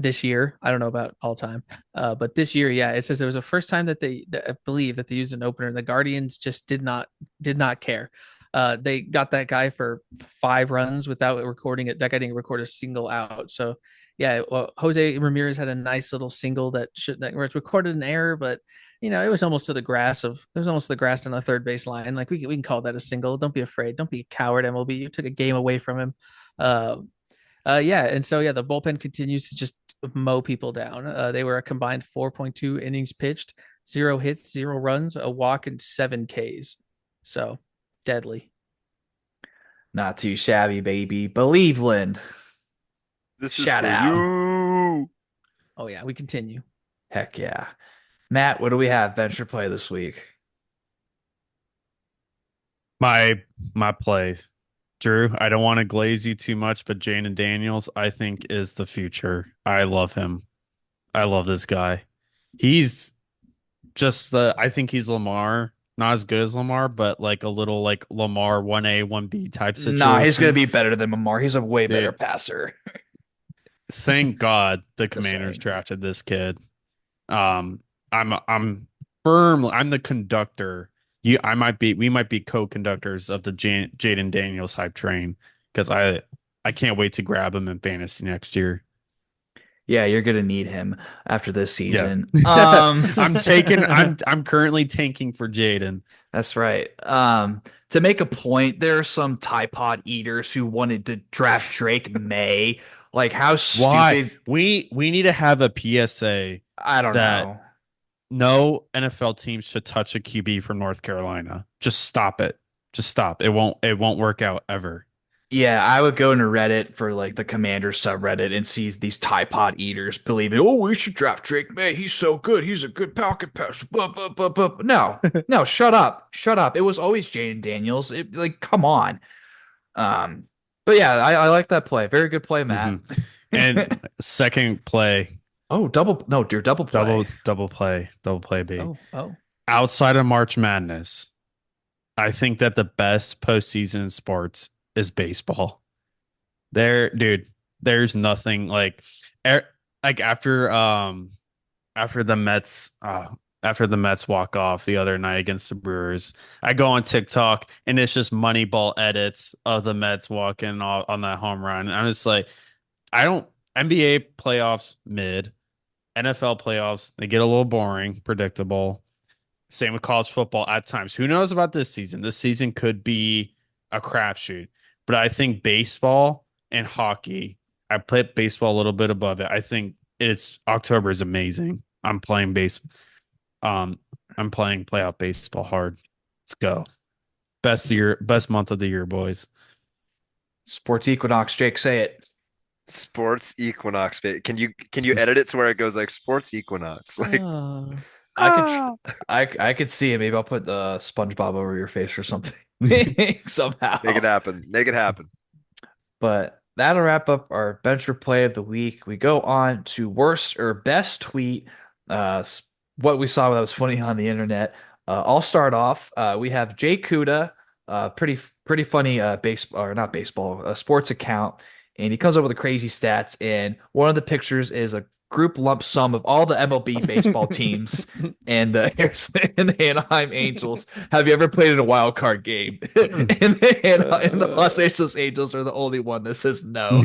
this year. I don't know about all time, but this year, yeah, it says it was the first time that I believe that they used an opener. And the Guardians just did not care. They got that guy for 5 runs without recording it. That guy didn't record a single out. So yeah, well, Jose Ramirez had a nice little single where it's recorded an error, but it was almost to the grass on the third base line. Like we can call that a single. Don't be afraid. Don't be a coward, MLB. You took a game away from him. Uh, yeah, and so yeah, the bullpen continues to just mow people down. They were a combined 4.2 innings pitched, 0 hits, 0 runs, a walk, and 7 Ks. So deadly. Not too shabby, baby. Believeland. This is Shout for out. you. Oh yeah, we continue. Heck yeah. Matt, what do we have venture play this week? My play. Drew, I don't want to glaze you too much, but Jaden Daniels, I think, is the future. I love him. I love this guy. He's I think he's Lamar, not as good as Lamar, but like a little like Lamar 1A, 1B type Nah, he's gonna situation. be better than Mamar. He's a way better Dude, passer. thank God the Just Commanders saying. drafted this kid. I'm firmly. I'm the conductor. We might be co-conductors of the Jaden Daniels hype train because I can't wait to grab him in fantasy next year. Yeah, you're gonna need him after this Yes. season. I'm currently tanking for Jaden. That's right. To make a point, there are some Tide Pod eaters who wanted to draft Drake May. Like, how Why? stupid? We need to have a PSA I don't that know. no NFL team should touch a QB from North Carolina. Just stop it. Just stop. It won't work out ever. Yeah, I would go into Reddit for like the Commander subreddit and see these Tide Pod eaters believing, oh, we should draft Drake May. He's so good. He's a good pocket passer. Blah, blah, blah, blah. No, no, shut up. Shut up. It was always Jaden Daniels. Like, come on. But yeah, I like that play. Very good play, Matt. And second play, Oh, double play. double play, B. Oh. Outside of March Madness, I think that the best postseason in sports is baseball. Dude, there's nothing like after the Mets walk off the other night against the Brewers. I go on TikTok and it's just Moneyball edits of the Mets walking on that home run. And I'm just like, I don't NBA playoffs mid, NFL playoffs, they get a little boring, predictable. Same with college football at times. Who knows about this season? This season could be a crapshoot. But I think baseball and hockey, I play baseball a little bit above it. I think October is amazing. I'm playing playoff baseball hard. Let's go. Best month of the year, boys. Sports Equinox, Jake, say it. Sports Equinox. Can you edit it to where it goes like Sports Equinox? Like I could see it. Maybe I'll put the SpongeBob over your face or something. Somehow. make it happen. Make it happen. But that'll wrap up our bench replay of the week. We go on to worst or best tweet. What we saw that was funny on the internet. I'll start off. We have Jay Kuda, pretty funny sports account, and he comes up with the crazy stats. And one of the pictures is a group lump sum of all the MLB baseball teams and the Anaheim Angels. Have you ever played in a wild card game? and the Los Angeles Angels are the only one that says no.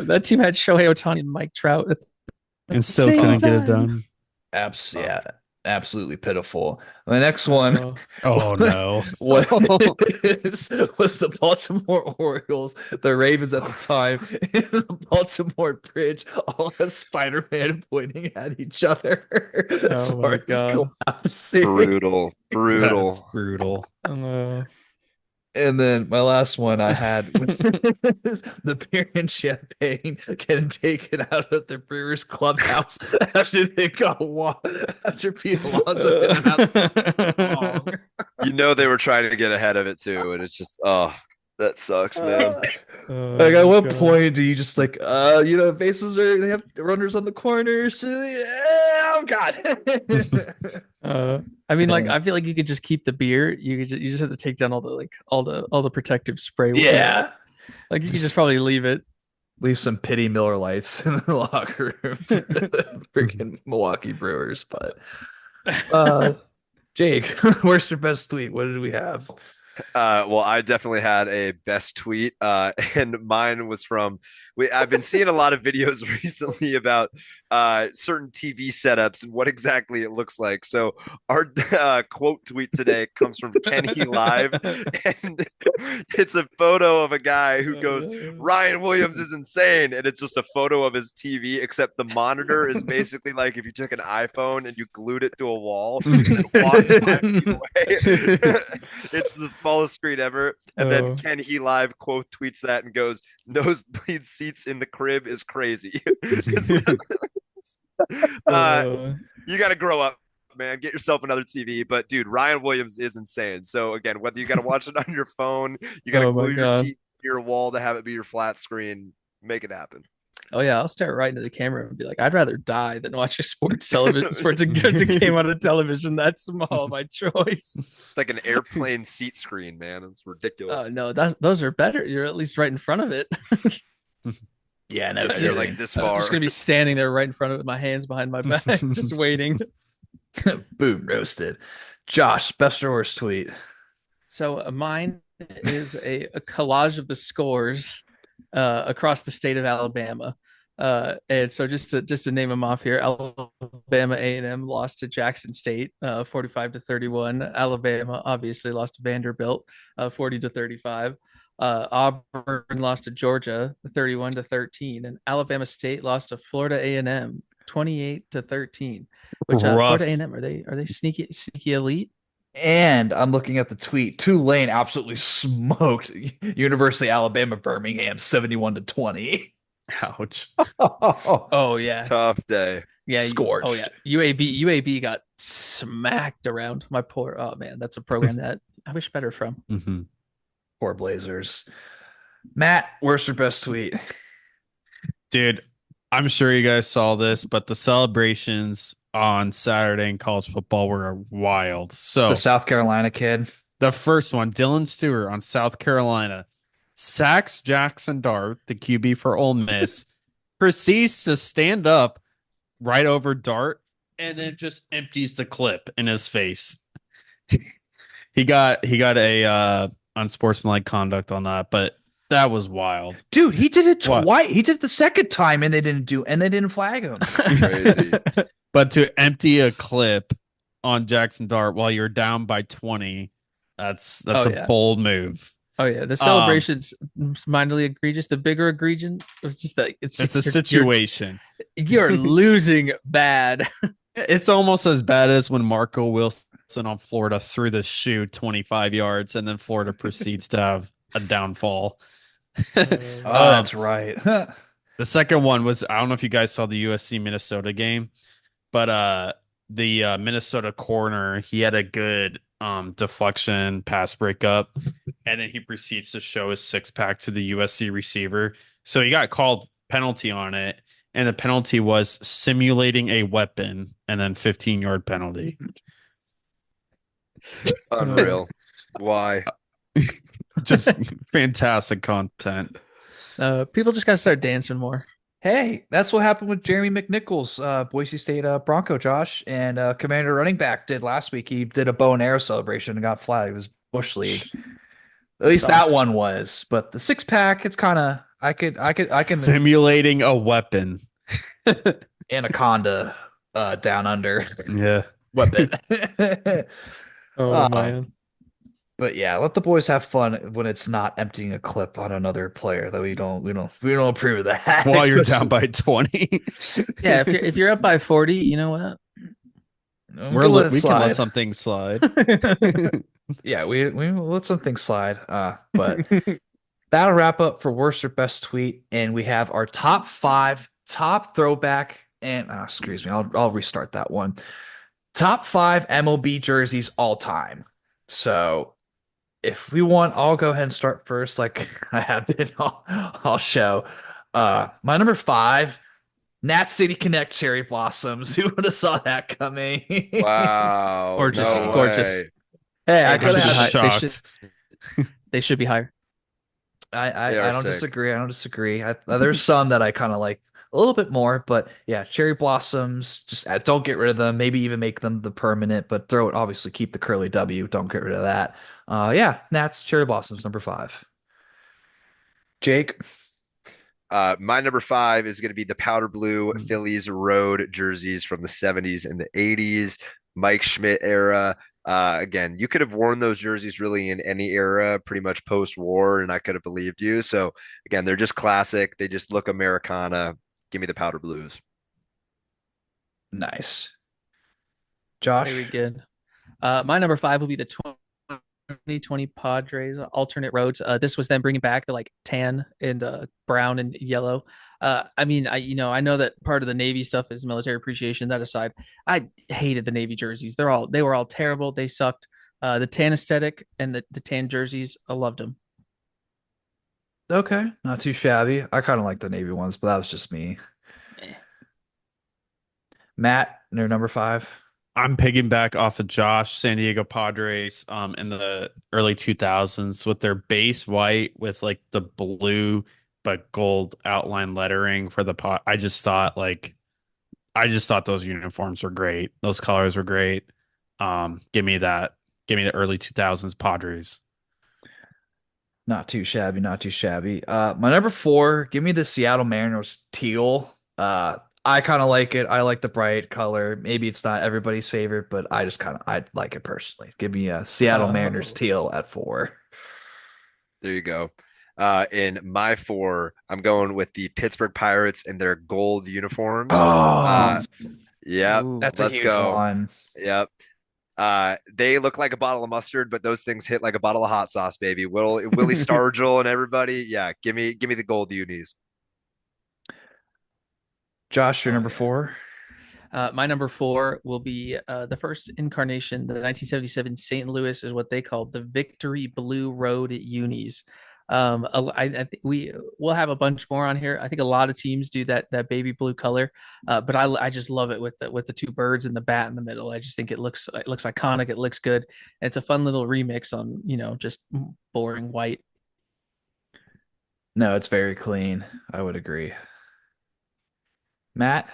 That team had Shohei Ohtani and Mike Trout and still couldn't get it done. Absolutely pitiful. The next one, no, was the Baltimore Orioles, the Ravens at the time, and the Baltimore Bridge, all has Spider-Man pointing at each other. As far as collapsing. Brutal. That's brutal. And then my last one I had was the beer and champagne getting taken out of the Brewers clubhouse after Pete Alonso hit them out. You know they were trying to get ahead of it too, and it's just that sucks, man. Like at what point do you just bases they have runners on the corners? Oh God. I mean, I feel like you could just keep the beer. You just have to take down all the protective spray. Yeah. Like you could just probably leave it. Leave some pity Miller Lights in the locker room for the freaking Milwaukee Brewers. But Jake, worst or best tweet? What did we have? Well, I definitely had a best tweet, and mine was from. I've been seeing a lot of videos recently about certain TV setups and what exactly it looks like. So our quote tweet today comes from Kenny Live, and it's a photo of a guy who goes, "Ryan Williams is insane," and it's just a photo of his TV, except the monitor is basically like if you took an iPhone and you glued it to a wall and walked 5 feet away. It's the smallest screen ever. And then Kenny Live quote tweets that and goes, "Nosebleed seats in the crib is crazy." You got to grow up, man. Get yourself another TV. But dude, Ryan Williams is insane. So again, whether you got to watch it on your phone, you got to glue your TV to your wall to have it be your flat screen, make it happen. Oh yeah, I'll stare right into the camera and be like, "I'd rather die than watch a sports game on a television that small." My choice. It's like an airplane seat screen, man. It's ridiculous. No, those are better. You're at least right in front of it. Yeah, no kidding. Like this far. I'm just gonna be standing there right in front of it with my hands behind my back, just waiting. Boom, roasted. Josh, best or worst tweet? So mine is a collage of the scores across the state of Alabama. And so just to name them off here, Alabama A&M lost to Jackson State, 45-31. Alabama obviously lost to Vanderbilt, 40-35. Auburn lost to Georgia, 31-13, and Alabama State lost to Florida A&M, 28-13. Which Florida Rough. A&M, are they sneaky elite? And I'm looking at the tweet. Tulane absolutely smoked University of Alabama Birmingham 71-20. Ouch. Oh yeah, Tough day. yeah. Scorched. Oh yeah. UAB got smacked around. My poor. Oh man, that's a program that I wish better from. Mm-hmm. Poor Blazers. Matt, worst or best tweet? Dude, I'm sure you guys saw this, but the celebrations on Saturday in college football were wild. So The South Carolina kid. the first one, Dylan Stewart on South Carolina, sacks Jackson Dart, the QB for Ole Miss, proceeds to stand up right over Dart and then just empties the clip in his face. He got a unsportsmanlike conduct on that, but that was wild. Dude, he did it What? twice. He did it the second time and they didn't flag him. Crazy. But to empty a clip on Jackson Dart while you're down by 20, that's Oh, a yeah. bold move. Oh yeah, the celebrations minorly egregious. The bigger egregious was just that It's a you're- situation. You're losing bad. It's almost as bad as when Marco Wilson on Florida threw the shoe 25 yards and then Florida proceeds to have a downfall. Oh, that's right. The second one was, I don't know if you guys saw the USC Minnesota game, but the Minnesota corner, he had a good deflection pass breakup, and then he proceeds to show his six pack to the USC receiver. So he got called penalty on it, and the penalty was simulating a weapon, and then 15-yard penalty. Unreal. Why? Just fantastic content. People just gotta start dancing more. Hey, that's what happened with Jeremy McNichols, Boise State Bronco, Josh, and Commander running back did last week. He did a bow and arrow celebration and got flagged. It was Bush League. At least that one was. But the six pack, it's kind of I can Simulating a weapon. Anaconda down under Yeah. weapon. Oh man. But yeah, let the boys have fun when it's not emptying a clip on another player. That we don't approve of that. While you're down by 20. Yeah, if you're up by 40, you know what? We can let some things slide. Yeah, we let some things slide. But that'll wrap up for worst or best tweet, and we have our top 5 top throwback and excuse me, I'll restart that one. Top 5 MLB jerseys all time. So if we want, I'll go ahead and start first, like I have been all show. My number 5, Nat City Connect Cherry Blossoms. Who would have saw that coming? Wow. Gorgeous, No gorgeous. way. Hey, I I'm could just have. shocked. They should be higher. I They are don't sick. disagree. I don't disagree. There's some that I kind of like a little bit more, but yeah, cherry blossoms. Just don't get rid of them. Maybe even make them the permanent, but throw it. Obviously, keep the curly W. Don't get rid of that. Yeah, Nats cherry blossoms number 5. Jake. My number 5 is going to be the powder blue Phillies road jerseys from the 70s and the 80s, Mike Schmidt era. Again, you could have worn those jerseys really in any era, pretty much post-war, and I could have believed you. So again, they're just classic. They just look Americana. Give me the powder blues. Nice. Josh. Very good. My number 5 will be the 2020 Padres alternate roads. This was them bringing back the like tan and brown and yellow. I mean, I know that part of the Navy stuff is military appreciation. That aside, I hated the Navy jerseys. They were all terrible. They sucked. The tan aesthetic and the tan jerseys, I loved them. Okay, not too shabby. I kind of like the Navy ones, but that was just me. Matt, your number 5. I'm piggyback off of Josh, San Diego Padres in the early 2000s with their base white with like the blue but gold outline lettering for the pot. I just thought like I just thought those uniforms were great. Those colors were great. Give me that. Give me the early 2000s Padres. Not too shabby, not too shabby. My number four, give me the Seattle Mariners teal. I kind of like it. I like the bright color. Maybe it's not everybody's favorite, but I like it personally. Give me a Seattle Mariners Oh. teal at four. There you go. In my four, I'm going with the Pittsburgh Pirates and their gold uniforms. Oh, Yep, Ooh. that's a let's huge go. one. Yep. They look like a bottle of mustard, but those things hit like a bottle of hot sauce, baby. Willie Stargell and everybody. Yeah, give me the gold unis. Josh, your Oh number yeah. four. My number four will be the first incarnation. The 1977 St. Louis is what they called the Victory Blue Road Unis. I think we'll have a bunch more on here. I think a lot of teams do that baby blue color, but I just love it with the two birds and the bat in the middle. I just think it looks iconic. It looks good, and it's a fun little remix on just boring white. No, it's very clean. I would agree. Matt,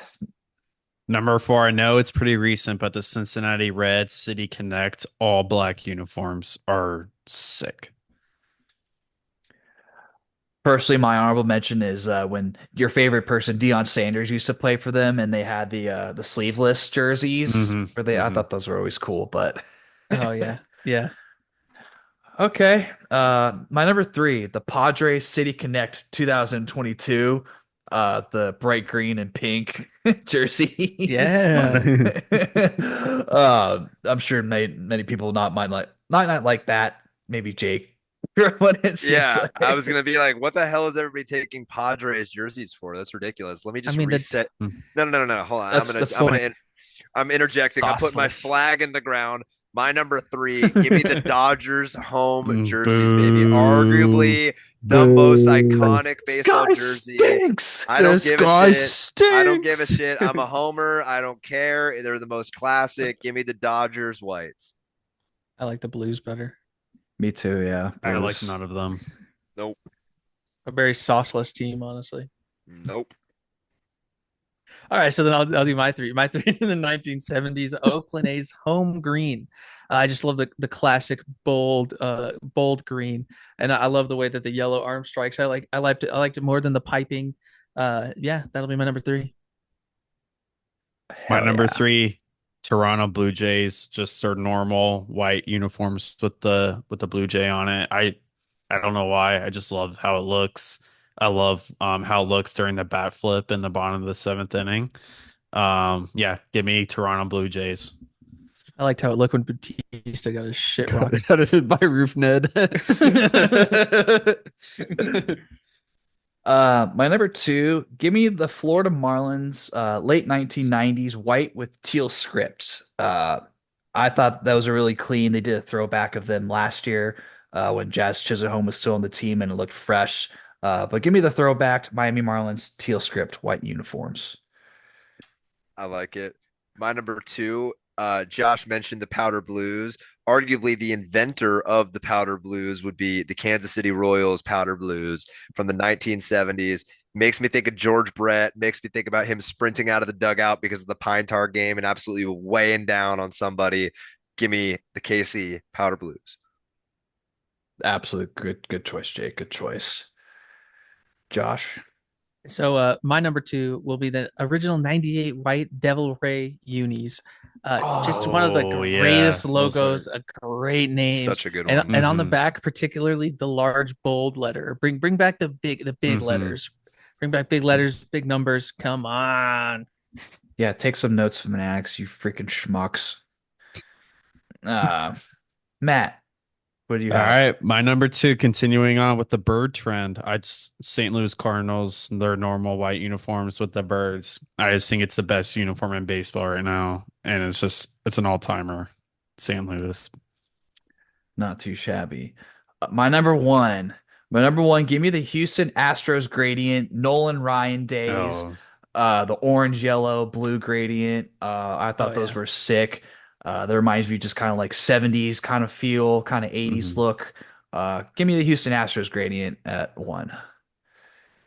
Number four, I know it's pretty recent, but the Cincinnati Reds City Connect all black uniforms are sick. personally, my honorable mention is when your favorite person, Deion Sanders, used to play for them, and they had the sleeveless jerseys. Hmm. Where they, I Hmm. thought those were always cool. But Oh yeah, yeah. okay, my number three, the Padres City Connect 2022, the bright green and pink jerseys. Yeah. I'm sure many people not like that. Maybe Jake, what it seems Yeah, I was like. gonna be like, what the hell is everybody taking Padres jerseys for? That's ridiculous. Let me I just mean reset. No, no, no, no, no. Hold on. That's the point. I'm interjecting. I'm putting my Sauceless. flag in the ground. My number three, give me the Dodgers home jerseys, baby. Boo. Arguably the most Boo. iconic This baseball guy jersey. stinks. I don't This give a guy shit. I don't give a stinks. shit. I'm a homer. I don't care. They're the most classic. Give me the Dodgers whites. I like the blues better. Me too, yeah. I like Blues. none of them. Nope. A very sauceless team, honestly. Nope. All right, so then I'll do my three. My three in the 1970s, Oakland A's home green. I just love the classic bold green, and I love the way that the yellow arm strikes. I liked it more than the piping. Yeah, that'll be my number three. My Hell number yeah. three, Toronto Blue Jays, just their normal white uniforms with the Blue Jay on it. I don't know why. I just love how it looks. I love how it looks during the bat flip in the bottom of the seventh inning. Yeah, give me Toronto Blue Jays. I liked how it looked when Batista got his shit rocked. That is it by Roof Ned. My number two, give me the Florida Marlins, late 1990s white with teal script. I thought that was a really clean. They did a throwback of them last year, when Jazz Chisholm was still on the team and it looked fresh. But give me the throwback Miami Marlins teal script white uniforms. I like it. My number two, Josh mentioned the powder blues. Arguably, the inventor of the powder blues would be the Kansas City Royals powder blues from the 1970s. Makes me think of George Brett, makes me think about him sprinting out of the dugout because of the Pine Tar game and absolutely weighing down on somebody. Give me the KC powder blues. Absolute good choice, Jake. Good choice. Josh. So my number two will be the original 98 white Devil Ray unis. Just one of the Oh yeah, greatest those logos, are. a great name. Such a good And one. and on the Hmm. back, particularly the large bold letter. Bring back the big Hmm. letters. Bring back big letters, big numbers. Come on. Yeah, take some notes from Fanatics, you freaking schmucks. Uh, Matt, what do you All have? right, my number two, continuing on with the bird trend. I just St. Louis Cardinals, their normal white uniforms with the birds. I just think it's the best uniform in baseball right now, and it's an all timer. St. Louis. Not too shabby. My number one, give me the Houston Astros gradient, Nolan Ryan days, Oh. the orange, yellow, blue gradient. I Oh thought those yeah. were sick. That reminds me just kind of like 70s kind of feel, kind of 80s Hmm. look. Give me the Houston Astros gradient at one.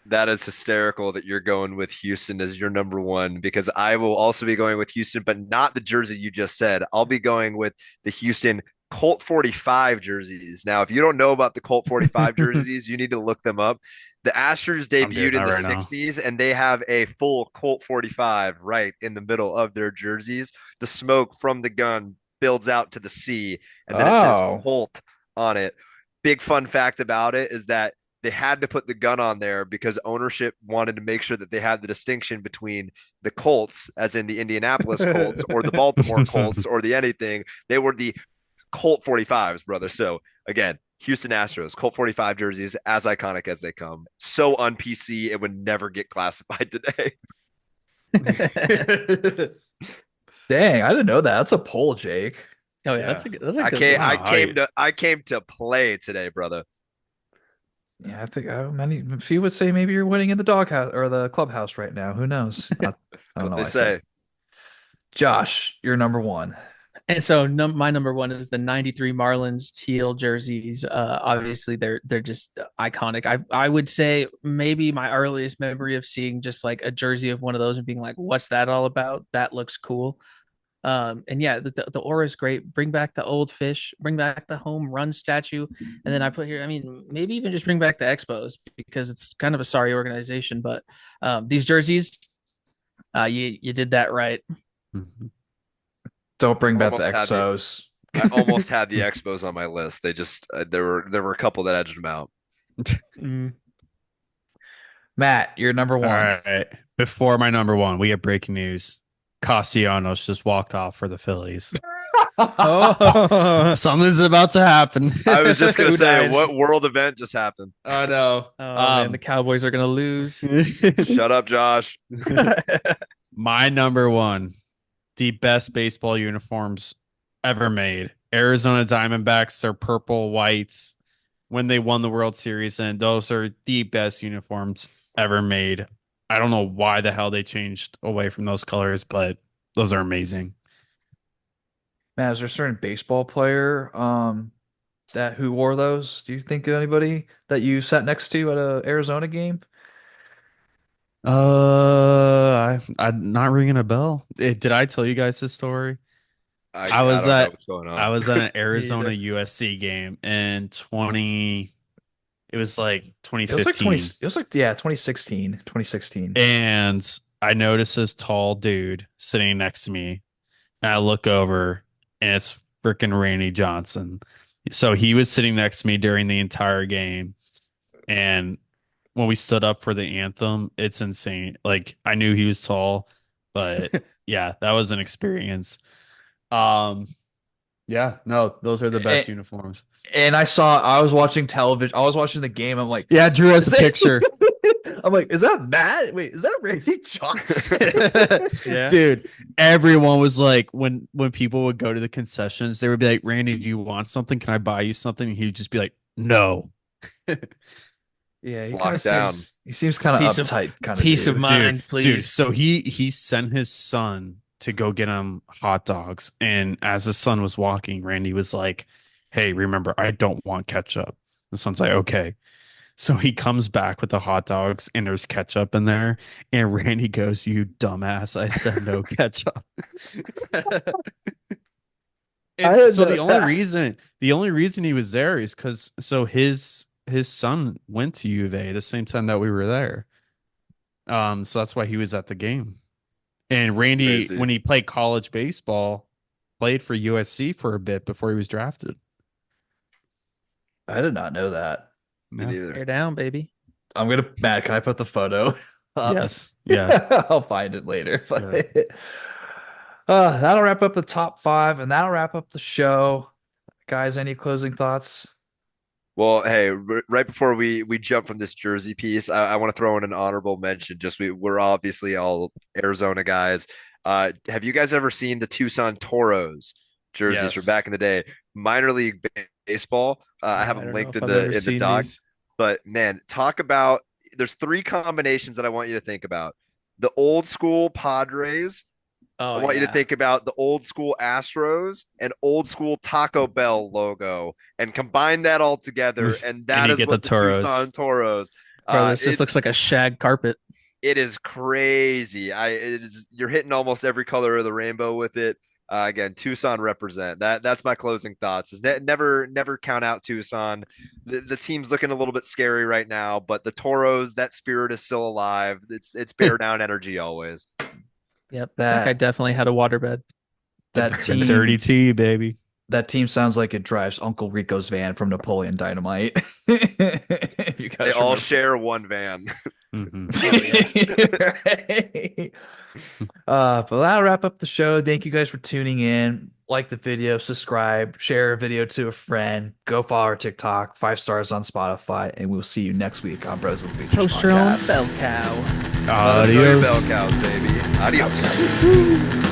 That is hysterical that you're going with Houston as your number one because I will also be going with Houston, but not the jersey you just said. I'll be going with the Houston Colt 45 jerseys. Now, if you don't know about the Colt 45 jerseys, you need to look them up. The Astros I'm doing debuted that in the right now. 60s and they have a full Colt 45 right in the middle of their jerseys. The smoke from the gun builds out to the sea, and then it says Oh, Colt on it. Big fun fact about it is that they had to put the gun on there because ownership wanted to make sure that they had the distinction between the Colts, as in the Indianapolis Colts, or the Baltimore Colts, or the anything. They were the Colt 45s, brother. So again, Houston Astros, Colt 45 jerseys, as iconic as they come. So on PC, it would never get classified today. dang! I didn't know that. That's a poll, Jake. Oh yeah, Yeah. that's a I good came, one. I Wow, came to, I came to play today, brother. Yeah, I think many. A few would say maybe you're winning in the doghouse or the clubhouse right now. Who knows? I don't What know. they Why I said say. Josh, you're number one. And so my number one is the '93 Marlins teal jerseys. Obviously, they're just iconic. I would say maybe my earliest memory of seeing just like a jersey of one of those and being like, "What's that all about? That looks cool." And yeah, the aura is great. Bring back the old fish. Bring back the home run statue. And then I put here, I mean, maybe even just bring back the Expos because it's kind of a sorry organization. But these jerseys, you did that right. Mhm. Don't bring back the Almost had the Exos. I almost had the Expos on my list. They just there were a couple that edged them out. Mm. Matt, you're number All one. right. Before my number one, we have breaking news. Castellanos just walked off for the Phillies. Oh, Something's about to happen. I was just gonna Who say, dies? what world event just happened? I know. oh man, the Cowboys are gonna lose. Shut up, Josh. My number one, the best baseball uniforms ever made. Arizona Diamondbacks, their purple whites when they won the World Series, and those are the best uniforms ever made. I don't know why the hell they changed away from those colors, but those are amazing. Matt, is there a certain baseball player that who wore those? Do you think of anybody that you sat next to at a Arizona game? I'm not ringing a bell. Did I tell you guys this story? I I was don't know at what's going I on. was at an Me Arizona either. USC game in 20. It was like It was like 20, 2015, it was like yeah, 2016, 2016. and I noticed this tall dude sitting next to me, and I look over, and it's freaking Randy Johnson. So he was sitting next to me during the entire game, and when we stood up for the anthem, it's insane. Like I knew he was tall, but yeah, that was an experience. Um, yeah, no, those are the best And, uniforms. and I was watching television. I was watching the game. I'm like, Yeah, Drew has is a picture. I'm like, is that Matt? Wait, is that Randy Johnson? Yeah. Dude, everyone was like, when people would go to the concessions, they would be like, Randy, do you want something? Can I buy you something? And he'd just be like, no. Yeah, he kind of Locked down. seems kind of Piece of- uptight kind of Peace of dude. mind, Dude, please. so he sent his son to go get him hot dogs. And as his son was walking, Randy was like, hey, remember, I don't want ketchup. The son's like, okay. So he comes back with the hot dogs and there's ketchup in there. And Randy goes, you dumbass. I said no ketchup. I didn't So know that. the only reason he was there is because so his son went to U of A the same time that we were there. So that's why he was at the game. And Randy, Crazy. when he played college baseball, played for USC for a bit before he was drafted. I did not know that. Me Yeah. neither. Tear down, baby. I'm gonna Matt, can I put the photo up? Yes. Yeah. I'll find it later. But that'll wrap up the top five, and that'll wrap up the show. Guys, any closing thoughts? Well, hey, right before we jump from this jersey piece, I want to throw in an honorable mention. Just we're obviously all Arizona guys. Have you guys ever seen the Tucson Toros jerseys from Yes. back in the day? Minor league baseball. I have I them don't know linked if in I've ever the seen doc. these. But man, talk about there's three combinations that I want you to think about. The old school Padres. I Oh want you to yeah. think about the old school Astros and old school Taco Bell logo and combine that all together. And And that you is get the what the Toros. Tucson Toros. Bro, this just looks like a shag carpet. It is crazy. You're hitting almost every color of the rainbow with it. Again, Tucson represent. That's my closing thoughts. Is never count out Tucson. The team's looking a little bit scary right now, but the Toros, that spirit is still alive. It's bear down energy always. Yep, that guy definitely had a waterbed. That team, dirty tea, baby. That team sounds like it drives Uncle Rico's van from Napoleon Dynamite. If you guys They all remember. share one van. Mhm. Right. But that'll wrap up the show. Thank you guys for tuning in. Like the video, subscribe, share a video to a friend, go follow our TikTok, 5 stars on Spotify, and we'll see you next week on Bros of the Beach. Toast your own bell cow. Let us know your bell Adios. cows, baby. Adios.